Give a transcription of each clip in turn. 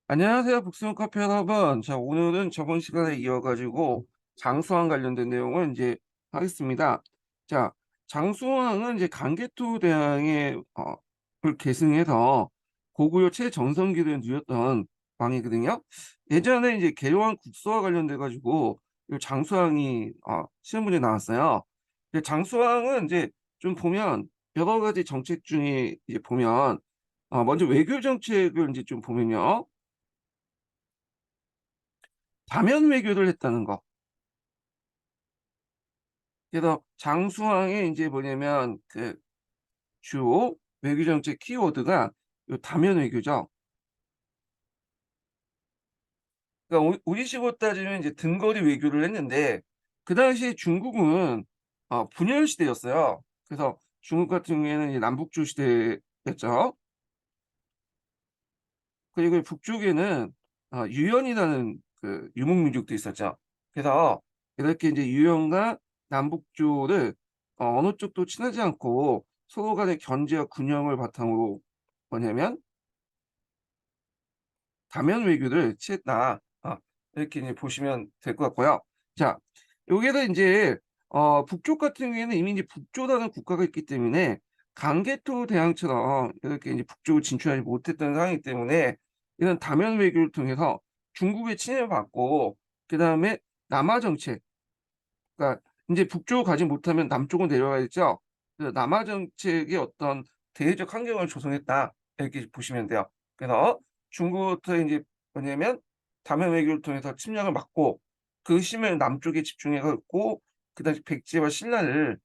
안녕하세요, 북스문 카페 여러분. 자, 오늘은 저번 시간에 이어가지고 장수왕 관련된 내용을 이제 하겠습니다. 자, 장수왕은 이제 강개토 대왕의 을 계승해서 고구려 최전성기를 누렸던 왕이거든요. 예전에 이제 개로왕 국서와 관련돼 가지고 이 장수왕이 시험 문제 나왔어요. 근데 장수왕은 이제 좀 보면 여러 가지 정책 중에 이제 보면 먼저 외교 정책을 이제 좀 보면요. 다면 외교를 했다는 거. 그래서 장수왕의 이제 뭐냐면 그 주요 외교 정책 키워드가 요 다면 외교죠. 그러니까 우리식으로 따지면 이제 등거리 외교를 했는데 그 당시에 중국은 분열 시대였어요. 그래서 중국 같은 경우에는 이제 남북조 시대였죠. 그리고 북쪽에는 유연이라는 그 유목민족도 있었죠. 그래서 이렇게 이제 유연과 남북조를 어느 쪽도 친하지 않고 서로 간의 견제와 균형을 바탕으로 뭐냐면 다면 외교를 취했다. 이렇게 이제 보시면 될 것 같고요. 자, 여기에서 이제 북쪽 같은 경우에는 이미 이제 북조라는 국가가 있기 때문에 강개토 대왕처럼 이렇게 이제 북쪽을 진출하지 못했던 상황이기 때문에 이런 다면 외교를 통해서 중국의 침해를 받고 그다음에 남하 정책, 그러니까 이제 북쪽을 가지 못하면 남쪽으로 내려가야죠. 그래서 남하 정책의 어떤 대외적 환경을 조성했다 이렇게 보시면 돼요. 그래서 중국부터 이제 뭐냐면 다면 외교를 통해서 침략을 막고 그 힘을 남쪽에 집중해 갖고 그다음에 백제와 신라를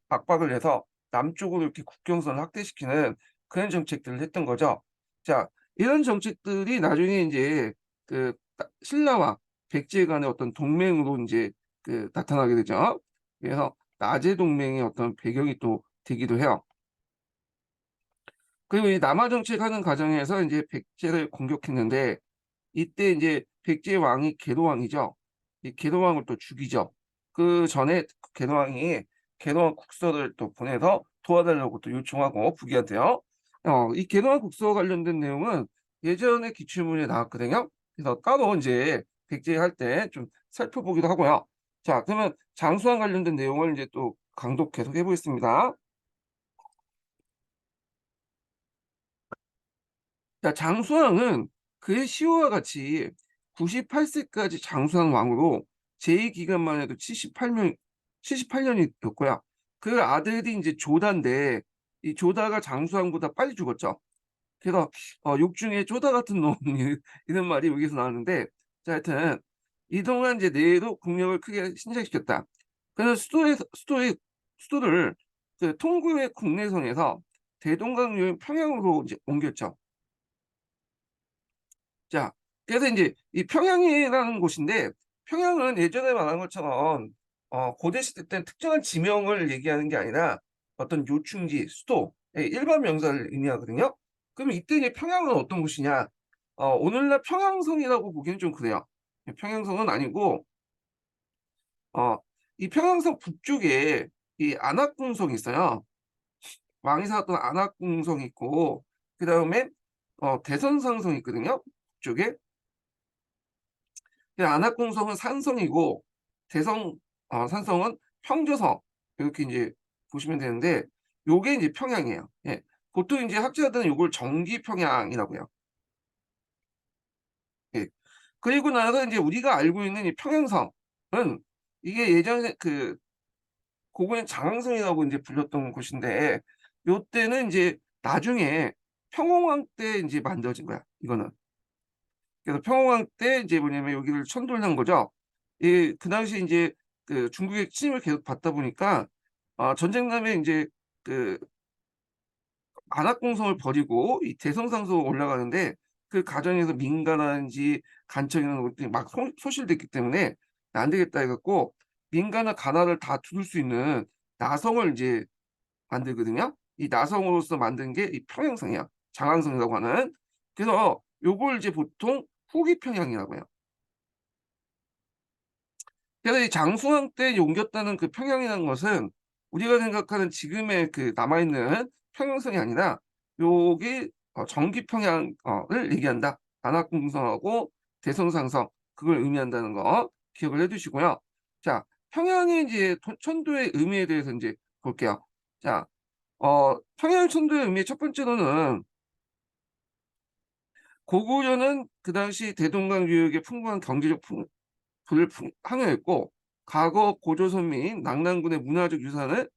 압박을 해서 남쪽으로 이렇게 국경선을 확대시키는 그런 정책들을 했던 거죠. 자, 이런 정책들이 나중에 이제 그 신라와 백제 간의 어떤 동맹으로 이제 나타나게 되죠. 그래서 나제 동맹의 어떤 배경이 또 되기도 해요. 그리고 이 남하 정책하는 과정에서 이제 백제를 공격했는데 이때 이제 백제 왕이 계로왕이죠. 이 계로왕을 또 죽이죠. 그 전에 계로왕이 계로왕 국서를 또 보내서 도와달라고 또 요청하고 북이한테요. 이 계로왕 국서 관련된 내용은 예전에 기출문에 나왔거든요. 그래서 따로 이제 백제 할 때 좀 살펴보기도 하고요. 자, 그러면 장수왕 관련된 내용을 이제 또 강독 계속 해보겠습니다. 자, 장수왕은 그의 시호와 같이 98세까지 장수한 왕으로 제2기간만 해도 78년이었고요. 그 아들이 이제 조다인데 이 조다가 장수왕보다 빨리 죽었죠. 그래서 욕 중에 조다 같은 놈 이런 말이 여기서 나왔는데 자, 하여튼 이동안 이제 내로 국력을 크게 신장시켰다. 그래서 수도를 그 통구의 국내성에서 대동강요인 평양으로 이제 옮겼죠. 자, 그래서 이제 이 평양이라는 곳인데 평양은 예전에 말한 것처럼 고대 시대 때 특정한 지명을 얘기하는 게 아니라 어떤 요충지, 수도의 일반 명사를 의미하거든요. 그럼 이때 이제 평양은 어떤 곳이냐? 오늘날 평양성이라고 보기는 좀 그래요. 평양성은 아니고 어, 이 평양성 북쪽에 이 안악궁성이 있어요. 왕이 살았던 안악궁성이 있고 그 다음에 대선상성이 있거든요. 북쪽에. 안악궁성은 산성이고 대성 산성은 평저성 이렇게 이제 보시면 되는데 요게 이제 평양이에요. 예. 보통 이제 학자들은 요걸 정기평양이라고 해요. 예. 그리고 나서 이제 우리가 알고 있는 이 평양성은 이게 예전에 그 고구려 장항성이라고 이제 불렸던 곳인데 요때는 이제 나중에 평공왕 때 이제 만들어진 거야, 이거는. 그래서 평화왕 때 이제 뭐냐면 여기를 천돌한 거죠. 그 당시 이제 그 중국의 침입을 계속 받다 보니까 전쟁 남에 이제 그 안악공성을 버리고 이 대성상으로 올라가는데 그 과정에서 민가라든지 간척이라는 것들이 막 소실됐기 때문에 안 되겠다 해갖고 민가나 가나를 다 두들 수 있는 나성을 이제 만들거든요. 이 나성으로서 만든 게 이 평양성이야. 장항성이라고 하는. 그래서 요걸 이제 보통 후기 평양이라고 해요. 그래서 이 장수왕 때 옮겼다는 그 평양이라는 것은 우리가 생각하는 지금의 그 남아있는 평양성이 아니라 요게 정기 평양을 얘기한다. 안학공성하고 대성상성 그걸 의미한다는 거 기억을 해두시고요. 자, 평양의 이제 천도의 의미에 대해서 이제 볼게요. 자, 평양 천도의 의미 첫 번째로는 고구려는 그 당시 대동강 유역의 풍부한 경제적 부를 항해했고 과거 고조선 및 낙랑군의 문화적 유산을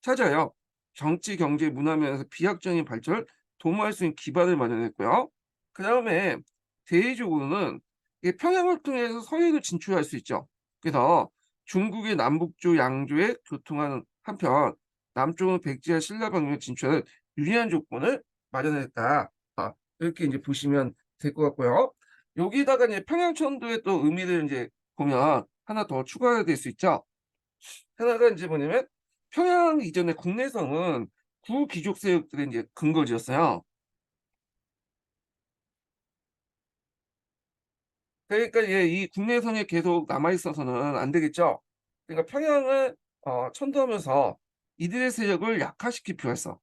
찾아요. 정치, 경제, 문화 면에서 비약적인 발전을 도모할 수 있는 기반을 마련했고요. 그 다음에 대외적으로는 평양을 통해서 서해로 진출할 수 있죠. 그래서 중국의 남북조 양조에 교통하는 한편 남쪽은 백제와 신라 방면에 진출하는 유리한 조건을 마련했다. 이렇게 이제 보시면 될 것 같고요. 여기다가 이제 평양천도의 또 의미를 이제 보면 하나 더 추가가 될 수 있죠. 하나가 이제 뭐냐면 평양 이전의 국내성은 구귀족 세력들의 이제 근거지였어요. 그러니까 이 국내성에 계속 남아 있어서는 안 되겠죠. 그러니까 평양을 천도하면서 이들의 세력을 약화시킬 필요가 있어.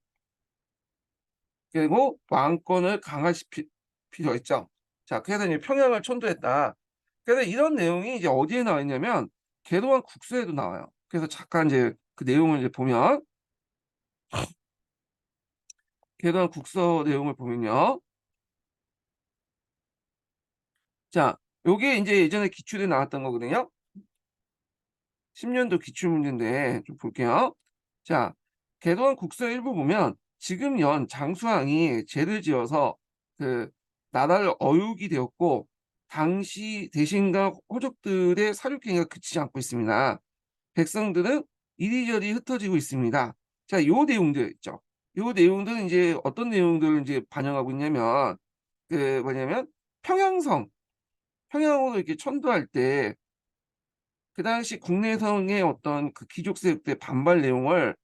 그리고 왕권을 강화시킬 필요가 있죠. 자, 그래서 이제 평양을 천도했다. 그래서 이런 내용이 이제 어디에 나와 있냐면 계도한 국서에도 나와요. 그래서 잠깐 이제 그 내용을 이제 보면 계도한 국서 내용을 보면요. 자, 요게 이제 예전에 기출에 나왔던 거거든요. 10년도 기출문제인데 좀 볼게요. 자, 계도한 국서 일부 보면 지금 연 장수왕이 죄를 지어서 그 나라를 어육이 되었고 당시 대신과 호족들의 사륙행위가 그치지 않고 있습니다. 백성들은 이리저리 흩어지고 있습니다. 자, 요 내용들 있죠. 요 내용들은 이제 어떤 내용들을 이제 반영하고 있냐면 그 뭐냐면 평양성 평양으로 이렇게 천도할 때 그 당시 국내성의 어떤 그 귀족 세력들의 반발 내용을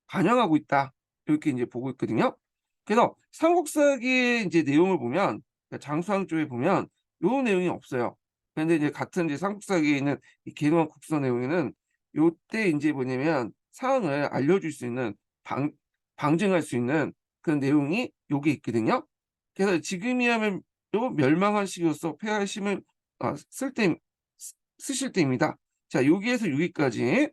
반영하고 있다. 이렇게 이제 보고 있거든요. 그래서 삼국사기의 이제 내용을 보면 그러니까 장수왕 쪽에 보면 요 내용이 없어요. 그런데 이제 같은 이제 삼국사기에 있는 이 계노한 국서 내용에는 요때 이제 뭐냐면 사항을 알려줄 수 있는 방증할 수 있는 그런 내용이 요게 있거든요. 그래서 지금이야말로 멸망한 시기로서 폐하심을 쓰실 때입니다. 자, 여기에서 여기까지.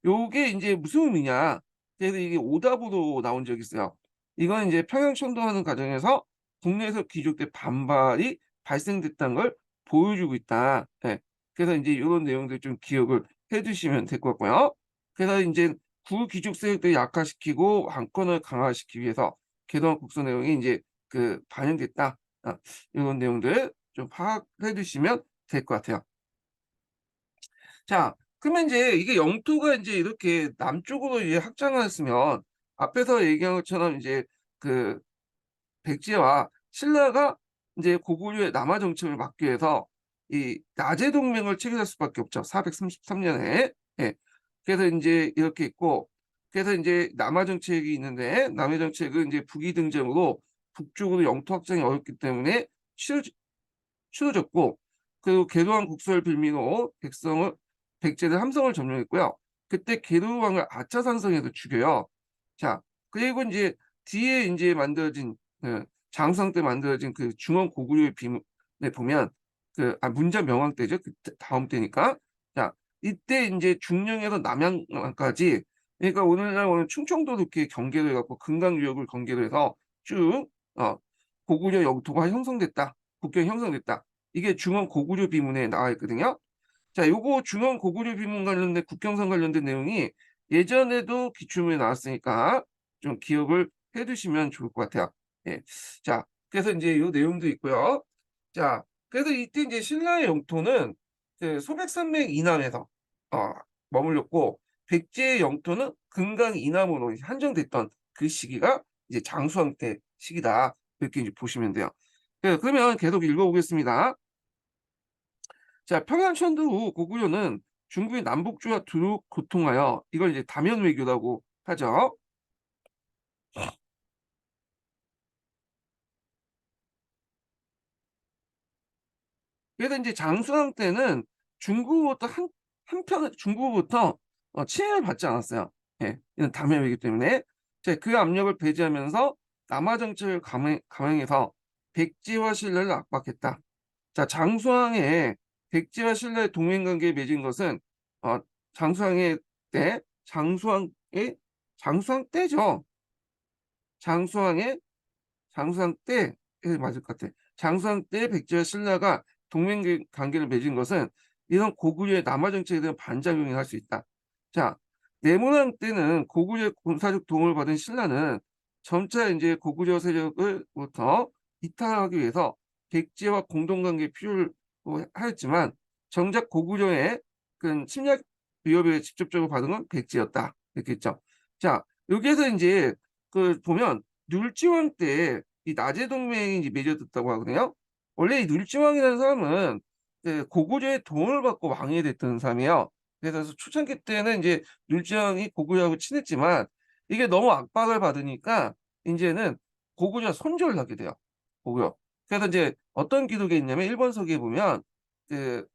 요게 이제 무슨 의미냐. 그래서 이게 오답으로 나온 적이 있어요. 이건 이제 평양 천도하는 과정에서 국내에서 귀족들 반발이 발생됐다는 걸 보여주고 있다. 예. 그래서 이제 이런 내용들 좀 기억을 해두시면 될 것 같고요. 그래서 이제 구귀족 세력들을 약화시키고 왕권을 강화시키기 위해서 개동 국서 내용이 이제 그 반영됐다. 이런 내용들 좀 파악해 두시면 될 것 같아요. 자, 그러면 이제 이게 영토가 이제 이렇게 남쪽으로 이제 확장하였으면 앞에서 얘기한 것처럼 이제 그 백제와 신라가 이제 고구려의 남하 정책을 막기 위해서 이 나제 동맹을 체결할 수밖에 없죠. 433년에. 예. 그래서 이제 이렇게 있고 그래서 이제 남하 정책이 있는데 남해 정책은 이제 북이 등장으로 북쪽으로 영토 확장이 어렵기 때문에 치러졌고 그리고 계도왕 국서를 빌미로 백제를 함성을 점령했고요. 그때 계도왕을 아차산성에서 죽여요. 자, 그리고 이제 뒤에 이제 만들어진 장성 때 만들어진 그 중원 고구려의 비문에 보면 문자 명왕 때죠. 그 다음 때니까. 자, 이때 이제 중령에서 남양까지 그러니까 오늘 충청도 이렇게 경계로 해갖고 금강 유역을 경계로 해서 쭉 고구려 영토가 형성됐다. 국경이 형성됐다. 이게 중원 고구려 비문에 나와 있거든요. 자, 요거 중원 고구려 비문 관련된 국경선 관련된 내용이 예전에도 기출문에 나왔으니까 좀 기억을 해두시면 좋을 것 같아요. 예. 자, 그래서 이제 요 내용도 있고요. 자, 그래서 이때 이제 신라의 영토는 그 소백산맥 이남에서 어, 머물렀고 백제의 영토는 금강 이남으로 한정됐던 그 시기가 이제 장수왕 때 시기다. 이렇게 이제 보시면 돼요. 그러면 계속 읽어보겠습니다. 자, 평양 천도 후 고구려는 중국의 남북주와 두루 고통하여 이걸 이제 다면 외교라고 하죠. 그래서 이제 장수왕 때는 중국으로부터 한편 중국으로부터 침해를 받지 않았어요. 예, 이는 다면 외교 때문에 자, 그 압력을 배제하면서 남하 정책을 감행해서 백제와 신라를 압박했다. 자, 장수왕의 백제와 신라의 동맹관계에 맺은 것은 어, 장수왕의 때 장수왕 때죠. 장수왕의 장수왕 때 맞을 것 같아. 장수왕 때 백제와 신라가 동맹 관계를 맺은 것은 이런 고구려의 남하 정책에 대한 반작용이 할 수 있다. 자, 내문왕 때는 고구려의 군사적 도움을 받은 신라는 점차 이제 고구려 세력을부터 이탈하기 위해서 백제와 공동관계 필요를 하였지만 정작 고구려의 그 침략 위협에 직접적으로 받은 건 백제였다. 이렇게 했죠. 자, 여기에서 이제 그 보면 눌지왕 때 이 나제 동맹이 이제 맺어졌다고 하거든요. 원래 이 눌지왕이라는 사람은 그 고구려의 도움을 받고 왕이 됐던 사람이에요. 그래서 초창기 때는 이제 눌지왕이 고구려하고 친했지만 이게 너무 압박을 받으니까 이제는 고구려 손절을 하게 돼요. 고구려. 그래서 이제 어떤 기록에 있냐면 일본서기에 보면 그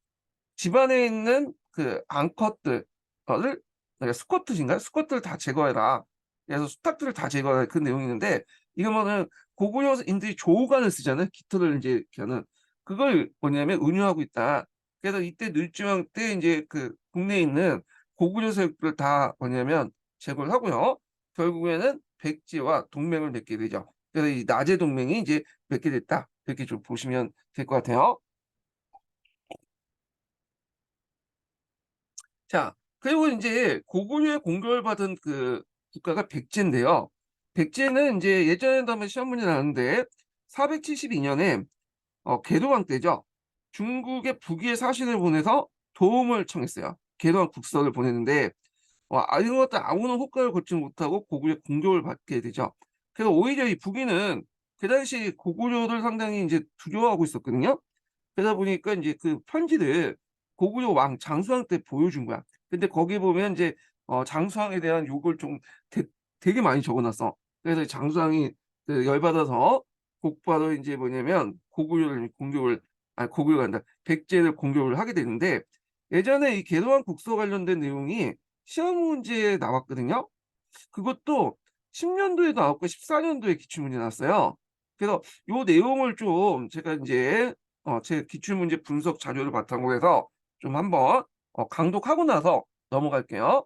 집안에 있는 그 앙컷들 를 그러니까 수컷들인가요? 수컷들 다 제거해라. 그래서 수탉들을 다 제거해라. 그 내용이 있는데 이거는 고구려인들이 조우관을 쓰잖아요. 깃털을 이제 이렇게 하는 그걸 뭐냐면 은유하고 있다. 그래서 이때 늘지왕 때 이제 그 국내에 있는 고구려 세력들을 다 뭐냐면 제거를 하고요. 결국에는 백제와 동맹을 맺게 되죠. 그래서 이 나제 동맹이 이제 맺게 됐다. 이렇게 좀 보시면 될 것 같아요. 자, 그리고 이제 고구려의 공격을 받은 그 국가가 백제인데요. 백제는 이제 예전에도 한번 시험 문제 나왔는데 472년에 개도왕 때죠. 중국의 북위에 사신을 보내서 도움을 청했어요. 개도왕 국서를 보냈는데 이런 것들 아무런 효과를 거치 못하고 고구려 공격을 받게 되죠. 그래서 오히려 이 북위는 그 당시 고구려를 상당히 이제 두려워하고 있었거든요. 그러다 보니까 이제 그 편지를 고구려 왕 장수왕 때 보여준 거야. 근데 거기 보면 이제 장수왕에 대한 욕을 좀 되게 많이 적어놨어. 그래서 장수왕이 그 열받아서 곧바로 이제 뭐냐면 고구려를 공격을 고구려가 아니라 백제를 공격을 하게 되는데 예전에 이 개도왕 국서 관련된 내용이 시험 문제에 나왔거든요. 그것도 10년도에도 나왔고 14년도에 기출문제 나왔어요. 그래서 요 내용을 좀 제가 인제 제 기출문제 분석 자료를 바탕으로 해서 좀 한번 강독하고 나서 넘어갈게요.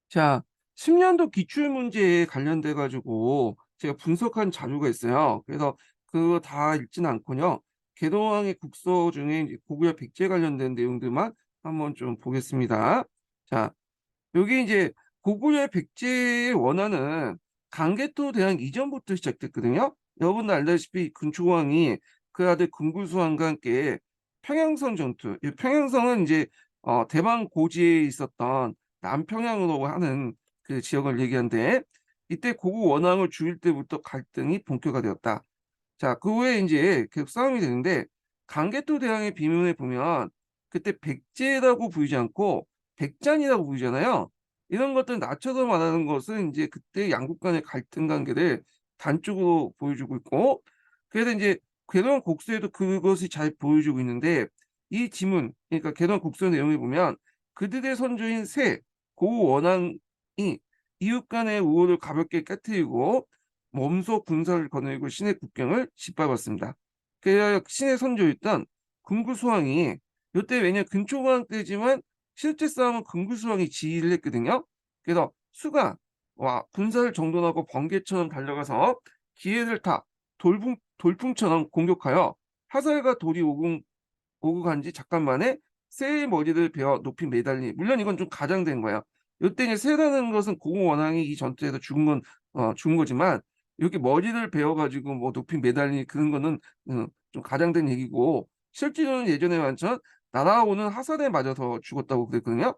자, 10년도 기출문제에 관련돼 가지고 제가 분석한 자료가 있어요. 그래서 그거 다 읽지는 않고요. 개동왕의 국서 중에 이제 고구려 백제 관련된 내용들만 한번 좀 보겠습니다. 자, 여기 이제 고구려 백제의 원한은 강개토 대항 이전부터 시작됐거든요. 여러분도 알다시피 근초왕이 그 아들 금구수왕과 함께 평양성 전투, 이 평양성은 이제 대방 고지에 있었던 남평양으로 하는 그 지역을 얘기하는데 이때 고구 원왕을 죽일 때부터 갈등이 본격화되었다. 자, 그 후에 이제 계속 싸움이 되는데 강개토 대왕의 비명에 보면 그때 백제라고 부르지 않고 백잔이라고 부르잖아요. 이런 것들 낮춰서 말하는 것은 이제 그때 양국 간의 갈등 관계를 단적으로 보여주고 있고 그래서 이제 궤도한 곡수에도 그것이 잘 보여주고 있는데 이 지문 그러니까 궤도한 곡수 내용을 보면 그들의 선조인 세 고우 원왕이 이웃 간의 우호를 가볍게 깨트리고 몸소 군사를 거느리고 신의 국경을 짓밟았습니다. 그래야 신의 선조였던 금구수왕이 이때 왜냐 근초고왕 때지만 실제 싸움은 금구수왕이 지휘를 했거든요. 그래서 수가 군사를 정돈하고 번개처럼 달려가서 기회를 타 돌풍처럼 공격하여 화살과 돌이 오고 간 지 잠깐 만에 새의 머리를 베어 높이 매달리 물론 이건 좀 가장된 거예요. 이때 이제 새라는 것은 고공 원앙이 이 전투에서 죽은 거지만 이렇게 머리를 베어 가지고 뭐 높이 매달리 그런 거는 좀 가장된 얘기고 실제로는 예전에 완전 날아오는 화살에 맞아서 죽었다고 그랬거든요.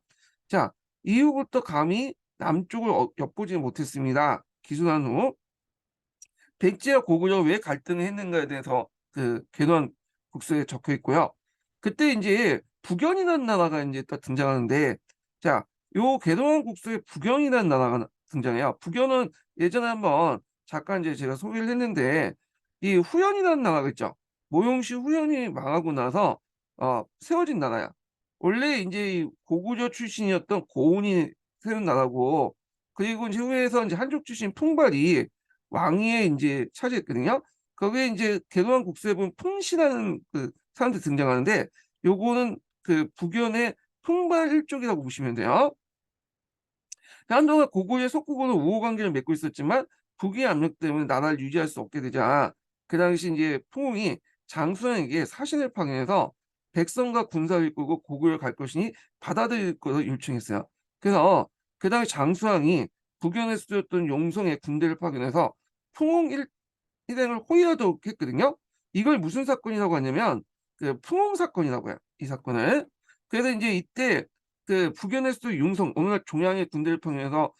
자, 이후부터 감히 남쪽을 엿보지 못했습니다. 기순한 후 백제와 고구려 왜 갈등을 했는가에 대해서 그 개론 국서에 적혀 있고요. 그때 이제 북연이라는 나라가 이제 딱 등장하는데, 자, 요 개동 국서에 북연이라는 나라가 등장해요. 북연은 예전에 한번 잠깐 이제 제가 소개를 했는데, 이 후연이라는 나라가 있죠. 모용시 후연이 망하고 나서 세워진 나라야. 원래 이제 이 고구려 출신이었던 고운이 세운 나라고 그리고 이제 후에서 이제 한족 출신 풍발이 왕위에 이제 차지했거든요. 거기에 이제 개동한 국서에 보면 풍씨라는 그 사람들이 등장하는데 요거는 그 북연의 풍발 일족이라고 보시면 돼요. 한동안 고구려의 속국으로 우호 관계를 맺고 있었지만 북의 압력 때문에 나라를 유지할 수 없게 되자 그 당시 이제 풍웅이 장수왕에게 사신을 파견해서 백성과 군사를 이끌고 고구려를 갈 것이니 받아들일 것을 요청했어요. 그래서 그 당시 장수왕이 북연의 수도였던 용성에 군대를 파견해서 풍웅 일행을 호위하도록 했거든요. 이걸 무슨 사건이라고 하냐면 그 풍웅 사건이라고 해요. 이 사건을. 그래서 이제 이때 그 북연의 수도 융성 어느 날 종양의 군대를 통해서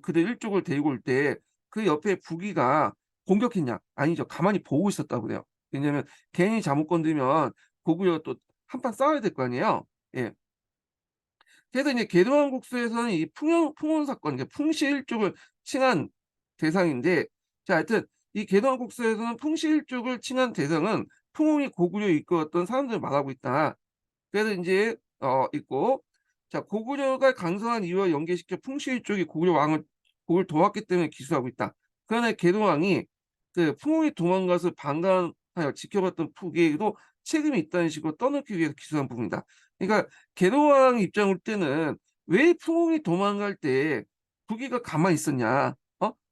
그들 일족을 데리고 올 때 그 옆에 북이가 공격했냐? 아니죠. 가만히 보고 있었다고 그래요. 왜냐면 괜히 잘못 건드리면 고구려가 또 한판 싸워야 될 거 아니에요. 예. 그래서 이제 계도왕국수에서는 이 풍원 사건, 그러니까 풍씨 일족을 칭한 대상인데, 자, 하여튼 이 계도왕국수에서는 풍씨 일족을 칭한 대상은 풍웅이 고구려에 이끌었던 사람들을 말하고 있다. 그래서 이제 있고, 자, 고구려가 강성한 이유와 연계시켜 풍씨 쪽이 고구려 왕을 고구려 도왔기 때문에 기수하고 있다. 그러나 계동왕이 그 풍웅이 도망가서 방관하여 지켜봤던 북에게도 책임이 있다는 식으로 떠넘기 위해서 기수한 부분이다. 그러니까 계동왕 입장 올 때는 왜 풍웅이 도망갈 때 북이가 가만히 있었냐?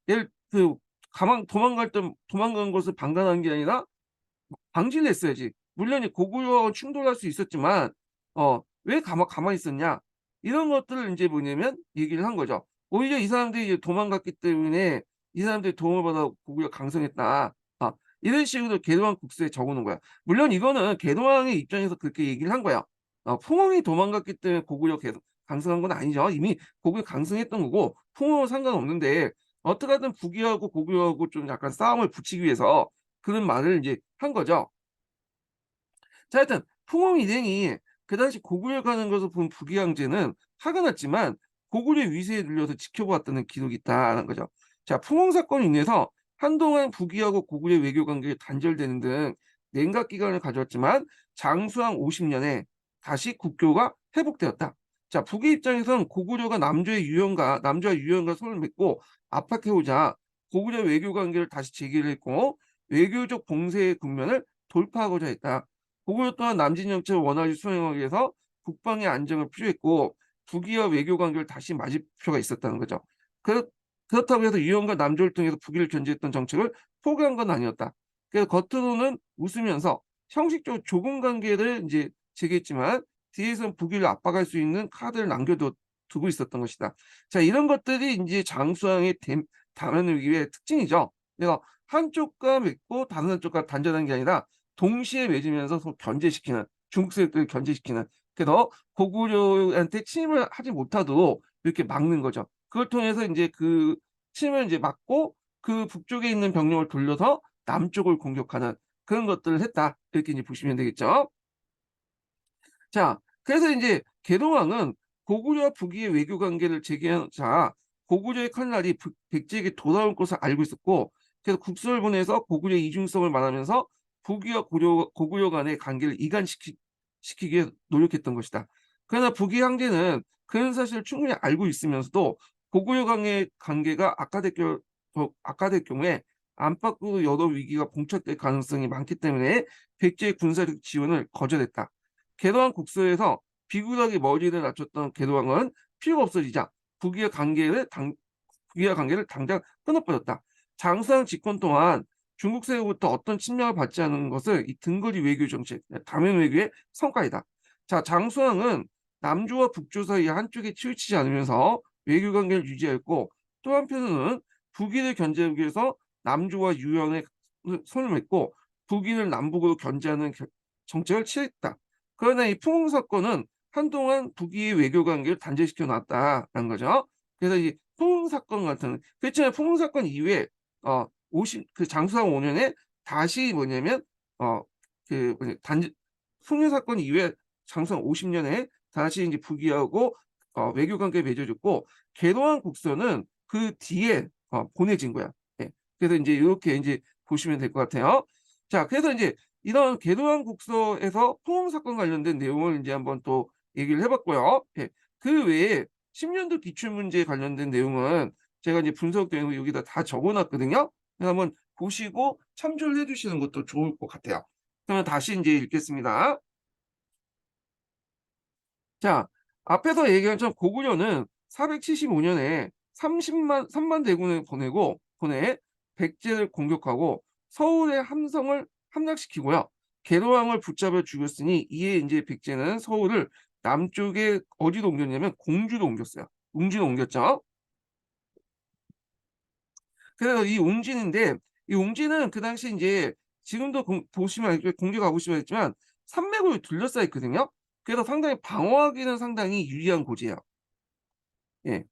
얘를 그 가만 도망간 것을 방관한 게 아니라 방지를 했어야지. 물론 이 고구려와 충돌할 수 있었지만 왜 가만히 있었냐? 이런 것들을 이제 뭐냐면 얘기를 한 거죠. 오히려 이 사람들이 이제 도망갔기 때문에 이 사람들이 도움을 받아 고구려가 강성했다. 이런 식으로 계도왕 국서에 적어놓은 거야. 물론 이거는 계도왕의 입장에서 그렇게 얘기를 한 거야. 풍흥이 도망갔기 때문에 고구려 계속 강성한 건 아니죠. 이미 고구려 강성했던 거고 풍흥은 상관없는데 어떻게 하든 북이하고 고구려하고 좀 약간 싸움을 붙이기 위해서 그런 말을 이제 한 거죠. 자, 하여튼 풍흥 일행이 그 당시 고구려 가는 것을 본 북의 황제는 화가 났지만 고구려 위세에 눌려서 지켜보았다는 기록이 있다는 거죠. 자, 풍흥 사건으로 인해서 한동안 북이하고 고구려 외교 관계가 단절되는 등 냉각 기간을 가져왔지만 장수왕 50년에 다시 국교가 회복되었다. 자, 북의 입장에서는 고구려가 남조와 유연과 손을 맺고 압박해오자 고구려 외교 관계를 다시 재개를 했고 외교적 봉쇄의 국면을 돌파하고자 했다. 고구려 또한 남진 정책을 원활히 수행하기 위해서 국방의 안정을 필요했고 북이와 외교 관계를 다시 맞을 필요가 있었다는 거죠. 그렇다고 해서 유연과 남조를 통해서 북이를 견제했던 정책을 포기한 건 아니었다. 그래서 겉으로는 웃으면서 형식적으로 조금 관계를 이제 제기했지만 뒤에서는 북이를 압박할 수 있는 카드를 남겨두고 있었던 것이다. 자, 이런 것들이 이제 장수왕의 다른 위기의 특징이죠. 그래서 한쪽과 맺고 다른 한쪽과 단절하는 게 아니라 동시에 맺으면서 서로 견제시키는 중국 세력들을 견제시키는 그래서 고구려한테 침입을 하지 못하도록 이렇게 막는 거죠. 그걸 통해서 이제 그 침을 이제 막고 그 북쪽에 있는 병력을 돌려서 남쪽을 공격하는 그런 것들을 했다. 이렇게 이제 보시면 되겠죠. 자, 그래서 이제 계동왕은 고구려와 북위의 외교 관계를 재개하자 고구려의 칼날이 백제에게 돌아올 것을 알고 있었고 그래서 국서를 보내서 고구려의 이중성을 말하면서 북위와 고구려 간의 관계를 이간시키기 위해 노력했던 것이다. 그러나 북위 황제는 그런 사실을 충분히 알고 있으면서도 고구려 간의 관계가 악화될 경우에 안팎으로 여러 위기가 봉착될 가능성이 많기 때문에 백제의 군사력 지원을 거절했다. 계도왕 국서에서 비굴하게 머리를 낮췄던 계도왕은 필요가 없어지자 북위와 관계를 당장 끊어버렸다. 장수왕 집권 동안 중국 세력부터 어떤 침략을 받지 않은 것을 이 등거리 외교 정책, 다면 외교의 성과이다. 자, 장수왕은 남조와 북조 사이 한쪽에 치우치지 않으면서 외교 관계를 유지했고 또 한편으로는 북위를 견제하기 위해서 남조와 유연의 손을 맺고 북위를 남북으로 견제하는 정책을 취했다. 그러나 이 풍웅 사건은 한동안 북위의 외교 관계를 단절시켜 놨다라는 거죠. 그래서 이 풍웅 사건 같은 그렇지만 풍웅 사건 이후에 그 장수왕 5년에 다시 뭐냐면 풍웅 사건 이후에 장수왕 50년에 다시 이제 북위하고 외교 관계 맺어졌고 계도왕 국서는 그 뒤에 보내진 거야. 예. 그래서 이제 이렇게 이제 보시면 될 것 같아요. 자, 그래서 이제 이런 계도왕 국서에서 포옹 사건 관련된 내용을 이제 한번 또 얘기를 해봤고요. 예. 그 외에 10년도 기출문제에 관련된 내용은 제가 이제 분석된 거 여기다 다 적어놨거든요. 그래서 한번 보시고 참조를 해주시는 것도 좋을 것 같아요. 그러면 다시 이제 읽겠습니다. 자, 앞에서 얘기한 처럼 고구려는 475년에 3만 대군을 보내 백제를 공격하고 서울의 함성을 함락시키고요. 계로왕을 붙잡아 죽였으니 이에 이제 백제는 서울을 남쪽에 어디로 옮겼냐면 공주로 옮겼어요. 웅지로 옮겼죠. 그래서 이 웅진인데 이 웅진은 그 당시 이제 지금도 보시면 공개가 보시면 있지만 산맥으로 둘러싸여 있거든요. 그래서 상당히 방어하기는 상당히 유리한 고지예요. 예.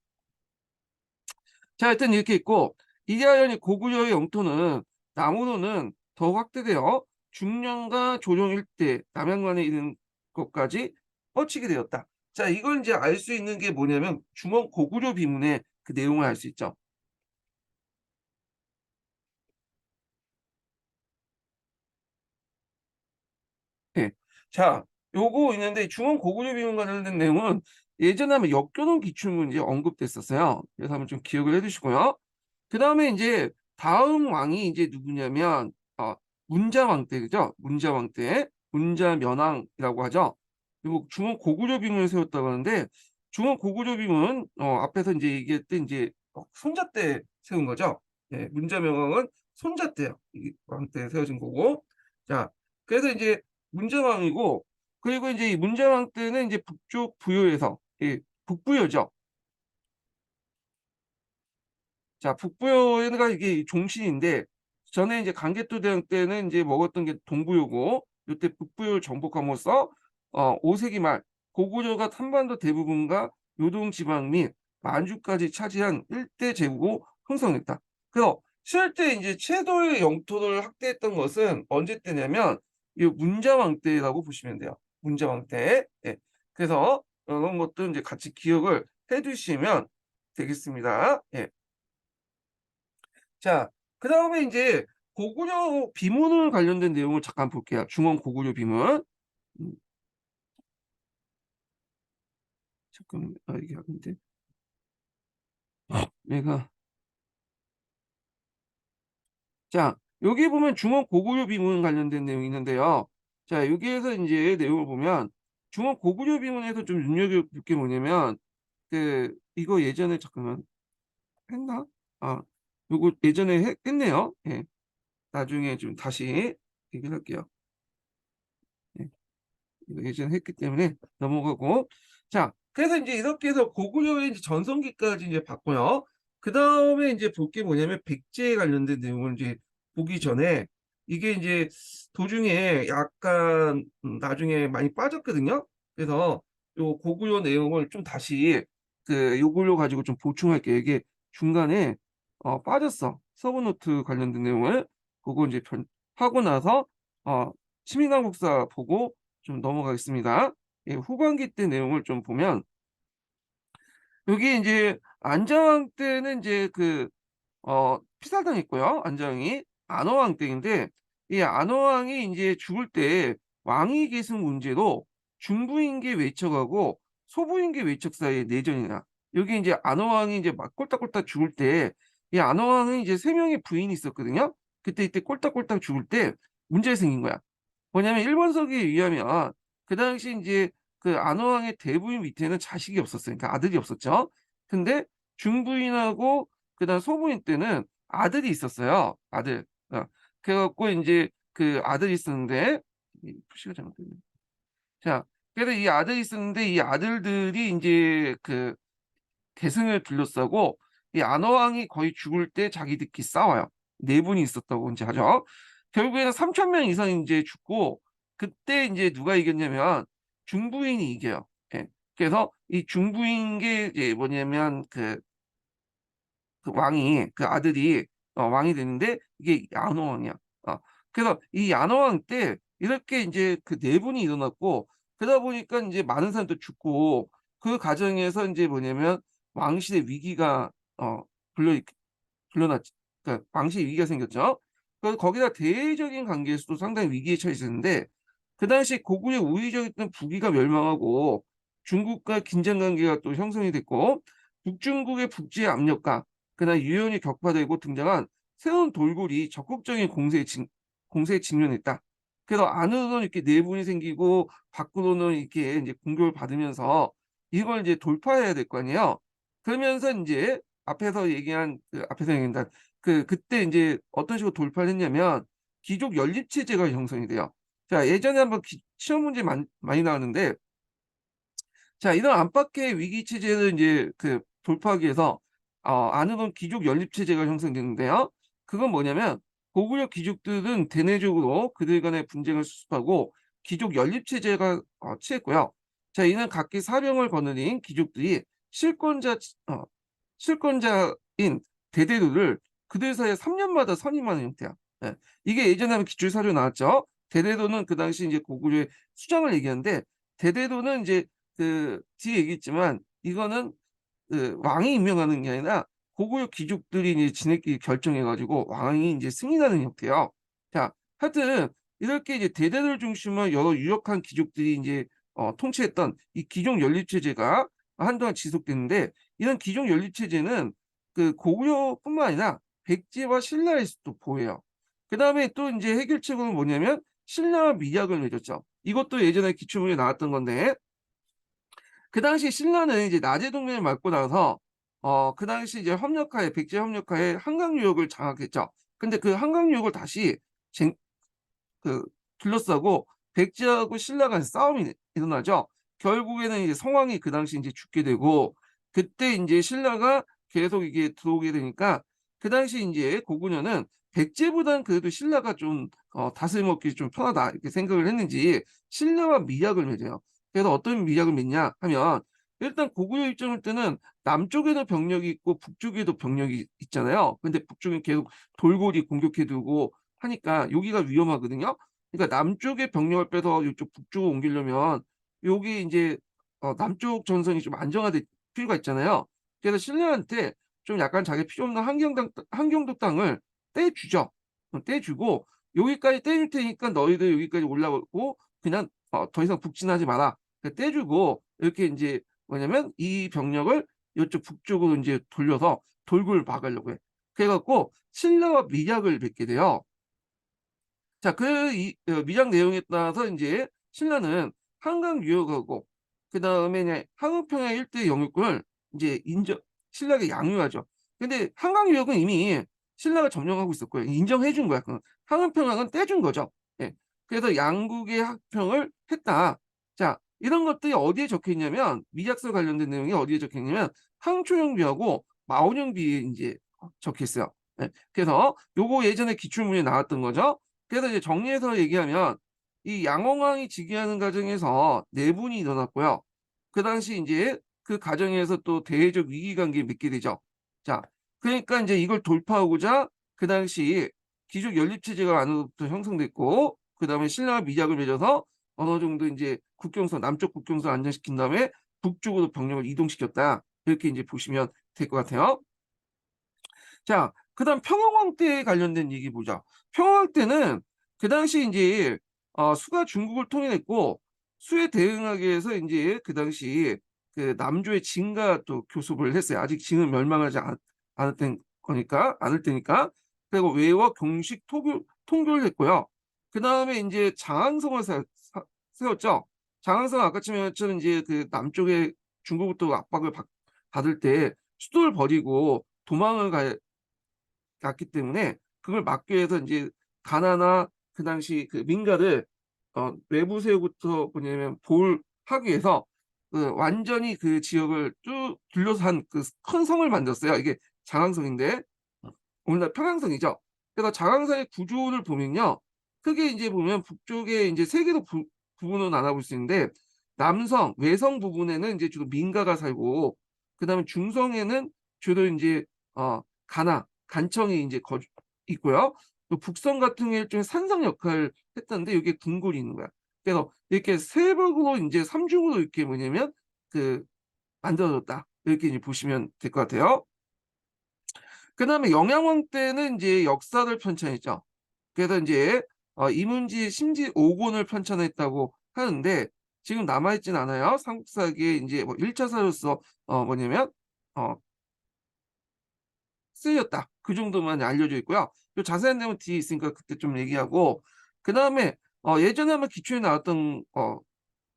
자, 하여튼 이렇게 있고 이하연이 고구려의 영토는 남으로는 더 확대되어 중령과 조정 일대, 남양만에 이르는 것까지 뻗치게 되었다. 자, 이걸 이제 알 수 있는 게 뭐냐면 중원 고구려 비문의 그 내용을 알 수 있죠. 예. 자, 요거 있는데 중원 고구려 비문 관련된 내용은 예전에 한번 역교동 기출문제 언급됐었어요. 그래서 한번 좀 기억을 해두시고요. 그 다음에 이제 다음 왕이 이제 누구냐면 문자왕 때 그죠? 문자왕 때 문자면왕이라고 하죠. 그리고 중원 고구려 비문을 세웠다고 하는데 중원 고구려 비문 앞에서 이제 얘기했던 이제 손자 때 세운 거죠. 예, 문자명왕은 손자 때요. 왕 때 세워진 거고. 자, 그래서 이제 문자왕이고 그리고 이제 이 문자왕 때는 이제 북쪽 부여에서 북부여죠. 자, 북부여가 이게 종신인데 전에 이제 강개토 대왕 때는 이제 먹었던 게 동부여고 이때 북부여를 정복함으로써 5세기 말 고구려가 한반도 대부분과 요동 지방 및 만주까지 차지한 일대 제국을 형성했다. 그래서 실제 이제 최도의 영토를 확대했던 것은 언제 때냐면 이 문자왕 때라고 보시면 돼요. 문자왕 때. 예. 그래서 이런 것도 이제 같이 기억을 해두시면 되겠습니다. 예. 자, 그 다음에 이제 고구려 비문을 관련된 내용을 잠깐 볼게요. 중원 고구려 비문. 음, 잠깐, 이게 아닌데. 내가. 자, 여기 보면 중원 고구려 비문 관련된 내용이 있는데요. 자, 여기에서 이제 내용을 보면 중원 고구려 비문에서 좀 눈여겨볼 게 뭐냐면, 이거 예전에 잠깐만 했나? 아, 요거 예전에 했네요. 예. 나중에 좀 다시 얘기를 할게요. 예. 예전에 했기 때문에 넘어가고. 자, 그래서 이제 이렇게 해서 고구려의 이제 전성기까지 이제 봤고요. 그 다음에 이제 볼 게 뭐냐면 백제에 관련된 내용을 이제 보기 전에 이게 이제 도중에 약간 나중에 많이 빠졌거든요. 그래서 요 고구려 내용을 좀 다시 요걸로 가지고 좀 보충할게요. 이게 중간에 빠졌어. 서브노트 관련된 내용을 그거 이제 하고 나서 시민왕국사 보고 좀 넘어가겠습니다. 예, 후반기 때 내용을 좀 보면 여기 이제 안장왕 때는 이제 피살당했고요. 안장이 안호왕 때인데 이 안호왕이 이제 죽을 때 왕위 계승 문제로 중부인계 외척하고 소부인계 외척 사이의 내전이나 여기 이제 안호왕이 이제 막 꼴딱꼴딱 죽을 때 이 안호왕은 이제 세 명의 부인이 있었거든요. 그때 이때 꼴딱꼴딱 죽을 때 문제가 생긴 거야. 뭐냐면 일본서기에 의하면 그 당시 이제 그 안호왕의 대부인 밑에는 자식이 없었어요. 그러니까 아들이 없었죠. 근데 중부인하고 그다음 소부인 때는 아들이 있었어요. 아들. 그래갖고 이제 그 아들이 있었는데 표시가 잘못됐네. 자, 그래서 이 아들이 있었는데 이 아들들이 이제 계승을 둘러싸고 이 안호왕이 거의 죽을 때 자기들끼리 싸워요. 네 분이 있었다고 이제 하죠. 결국에는 3천 명 이상 이제 죽고 그때 이제 누가 이겼냐면 중부인이 이겨요. 예. 그래서 이 중부인 게 이제 뭐냐면 그 왕이 그 아들이 왕이 되는데 이게 야노왕이야. 그래서 이 야노왕 때 이렇게 이제 그 네 분이 일어났고 그러다 보니까 이제 많은 사람도 죽고 그 과정에서 이제 뭐냐면 왕실의 위기가 불려 불려났죠. 그러니까 왕실의 위기가 생겼죠. 그래서 거기다 대외적인 관계에서도 상당히 위기에 처했었는데 그 당시 고구려 우위적이었던 북위가 멸망하고 중국과 긴장 관계가 또 형성이 됐고 북중국의 북지의 압력과 그다음 유연이 격화되고 등장한 새로운 돌고리 적극적인 공세에 직면했다. 그래서 안으로는 이렇게 내분이 생기고 밖으로는 이렇게 이제 공격을 받으면서 이걸 이제 돌파해야 될 거 아니에요. 그러면서 인제 앞에서 얘기한 그때 인제 어떤 식으로 돌파를 했냐면 귀족 연립 체제가 형성이 돼요. 자, 예전에 한번 시험 문제 많이 나왔는데, 자, 이런 안팎의 위기 체제를 인제 돌파하기 위해서 안으로는 귀족 연립 체제가 형성되는데요. 그건 뭐냐면 고구려 귀족들은 대내적으로 그들 간의 분쟁을 수습하고 귀족 연립 체제가 취했고요. 자, 이는 각기 사병을 거느린 귀족들이 실권자 실권자인 대대로를 그들 사이에 3 년마다 선임하는 형태야. 예. 이게 예전에 한번 기출사료 나왔죠. 대대로는 그 당시 이제 고구려의 수장을 얘기하는데, 대대로는 이제 뒤에 얘기했지만 이거는 왕이 임명하는 게 아니라 고구려 귀족들이 이제 지네끼리 결정해 가지고 왕이 인제 승인하는 형태예요. 자, 하여튼 이렇게 이제 대대를 중심으로 여러 유력한 귀족들이 인제 통치했던 이 귀족 연립 체제가 한동안 지속됐는데, 이런 귀족 연립 체제는 고구려뿐만 아니라 백제와 신라에서도 보여요. 그다음에 또 인제 해결책은 뭐냐면 신라와 밀약을 맺었죠. 이것도 예전에 기출문제 나왔던 건데, 그 당시 신라는 이제 나제 동맹을 맺고 나서 그 당시 이제 협력하에 백제 협력하에 한강 유역을 장악했죠. 근데 그 한강 유역을 다시 쟁 그 둘러싸고 백제하고 신라 간의 싸움이 일어나죠. 결국에는 이제 성왕이 그 당시 인제 죽게 되고, 그때 인제 신라가 계속 이게 들어오게 되니까 그 당시 인제 고구려는 백제보다는 그래도 신라가 좀 다스림없기 좀 편하다 이렇게 생각을 했는지 신라와 밀약을 맺어요. 그래서 어떤 밀약을 맺냐 하면, 일단 고구려 입장일 때는 남쪽에도 병력이 있고 북쪽에도 병력이 있잖아요. 근데 북쪽은 계속 돌고리 공격해 두고 하니까 여기가 위험하거든요. 그러니까 남쪽의 병력을 빼서 이쪽 북쪽으로 옮기려면 여기 인제 남쪽 전선이 좀 안정화될 필요가 있잖아요. 그래서 신라한테 좀 약간 자기 필요 없는 한경도 땅을 떼주죠. 떼주고 "여기까지 떼줄 테니까 너희들 여기까지 올라오고 그냥 더 이상 북진하지 마라." 떼주고, 이렇게 인제 뭐냐면 이 병력을 요쪽 북쪽으로 인제 돌려서 돌고를 막으려고 해. 그래 갖고 신라와 밀약을 맺게 돼요. 자, 미장 내용에 따라서 인제 신라는 한강 유역하고 그다음에 이제 한국평야 일대 영유권을 인제 신라에게 양유하죠. 근데 한강 유역은 이미 신라가 점령하고 있었고요. 인정해 준 거야. 한국평양은 떼준 거죠. 예. 그래서 양국의 합평을 했다. 자, 이런 것들이 어디에 적혀 있냐면, 미작설 관련된 내용이 어디에 적혀 있냐면 항초령비하고 마원영비에 인제 적혀 있어요. 예. 그래서 요거 예전에 기출문제 나왔던 거죠. 그래서 이제 정리해서 얘기하면 이 양홍왕이 즉위하는 과정에서 내분이 일어났고요. 그 당시 인제 그 과정에서 또 대외적 위기 관계를 맺게 되죠. 자, 그러니까 인제 이걸 돌파하고자 그 당시 귀족 연립 체제가 안으로부터 형성됐고, 그다음에 신라와 밀약을 맺어서 어느 정도 인제 남쪽 국경선 안정시킨 다음에 북쪽으로 병력을 이동시켰다. 이렇게 인제 보시면 될 것 같아요. 자, 그다음 평화왕 때 관련된 얘기 보자. 평화왕 때는 그 당시 인제 수가 중국을 통일했고, 수에 대응하기 위해서 인제 그 당시 남조의 진과 또 교섭을 했어요. 아직 진은 멸망하지 않을 땐 거니까 않을 때니까. 그리고 외와 공식 통교를 했고요. 그다음에 인제 장항성을 세웠죠. 장항성은 아까처럼 인제 남쪽에 중국부터 압박을 받을 때 수도를 버리고 도망을 갔기 때문에 그걸 막기 위해서 인제 가나나 그 당시 민가를 외부 세력부터 뭐냐면 보호하기 위해서 완전히 그 지역을 쭉 둘러서 한 큰 성을 만들었어요. 이게 장항성인데 오늘날 평양성이죠. 그래서 장항성의 구조를 보면요, 크게 인제 보면 북쪽에 인제 3 개로 구분을 나눠 볼 수 있는데, 남성, 외성 부분에는 인제 주로 민가가 살고, 그다음에 중성에는 주로 인제 간청이 인제 있고요. 또 북성 같은 경우에 일종의 산성 역할을 했었는데 여기에 궁궐이 있는 거야. 그래서 이렇게 세벽으로 인제 3 중으로 이렇게 뭐냐면 그 만들어졌다. 이렇게 이제 보시면 될 것 같아요. 그다음에 영양왕 때는 인제 역사를 편찬했죠. 그래서 인제 이문지 심지 5 권을 편찬했다고 하는데 지금 남아 있진 않아요. 삼국사기에 인제 뭐 1차 사료서 뭐냐면 어 쓰여졌다. 그 정도만 알려져 있고요. 요 자세한 내용은 뒤에 있으니까 그때 좀 얘기하고 그다음에 예전에 한번 기초에 나왔던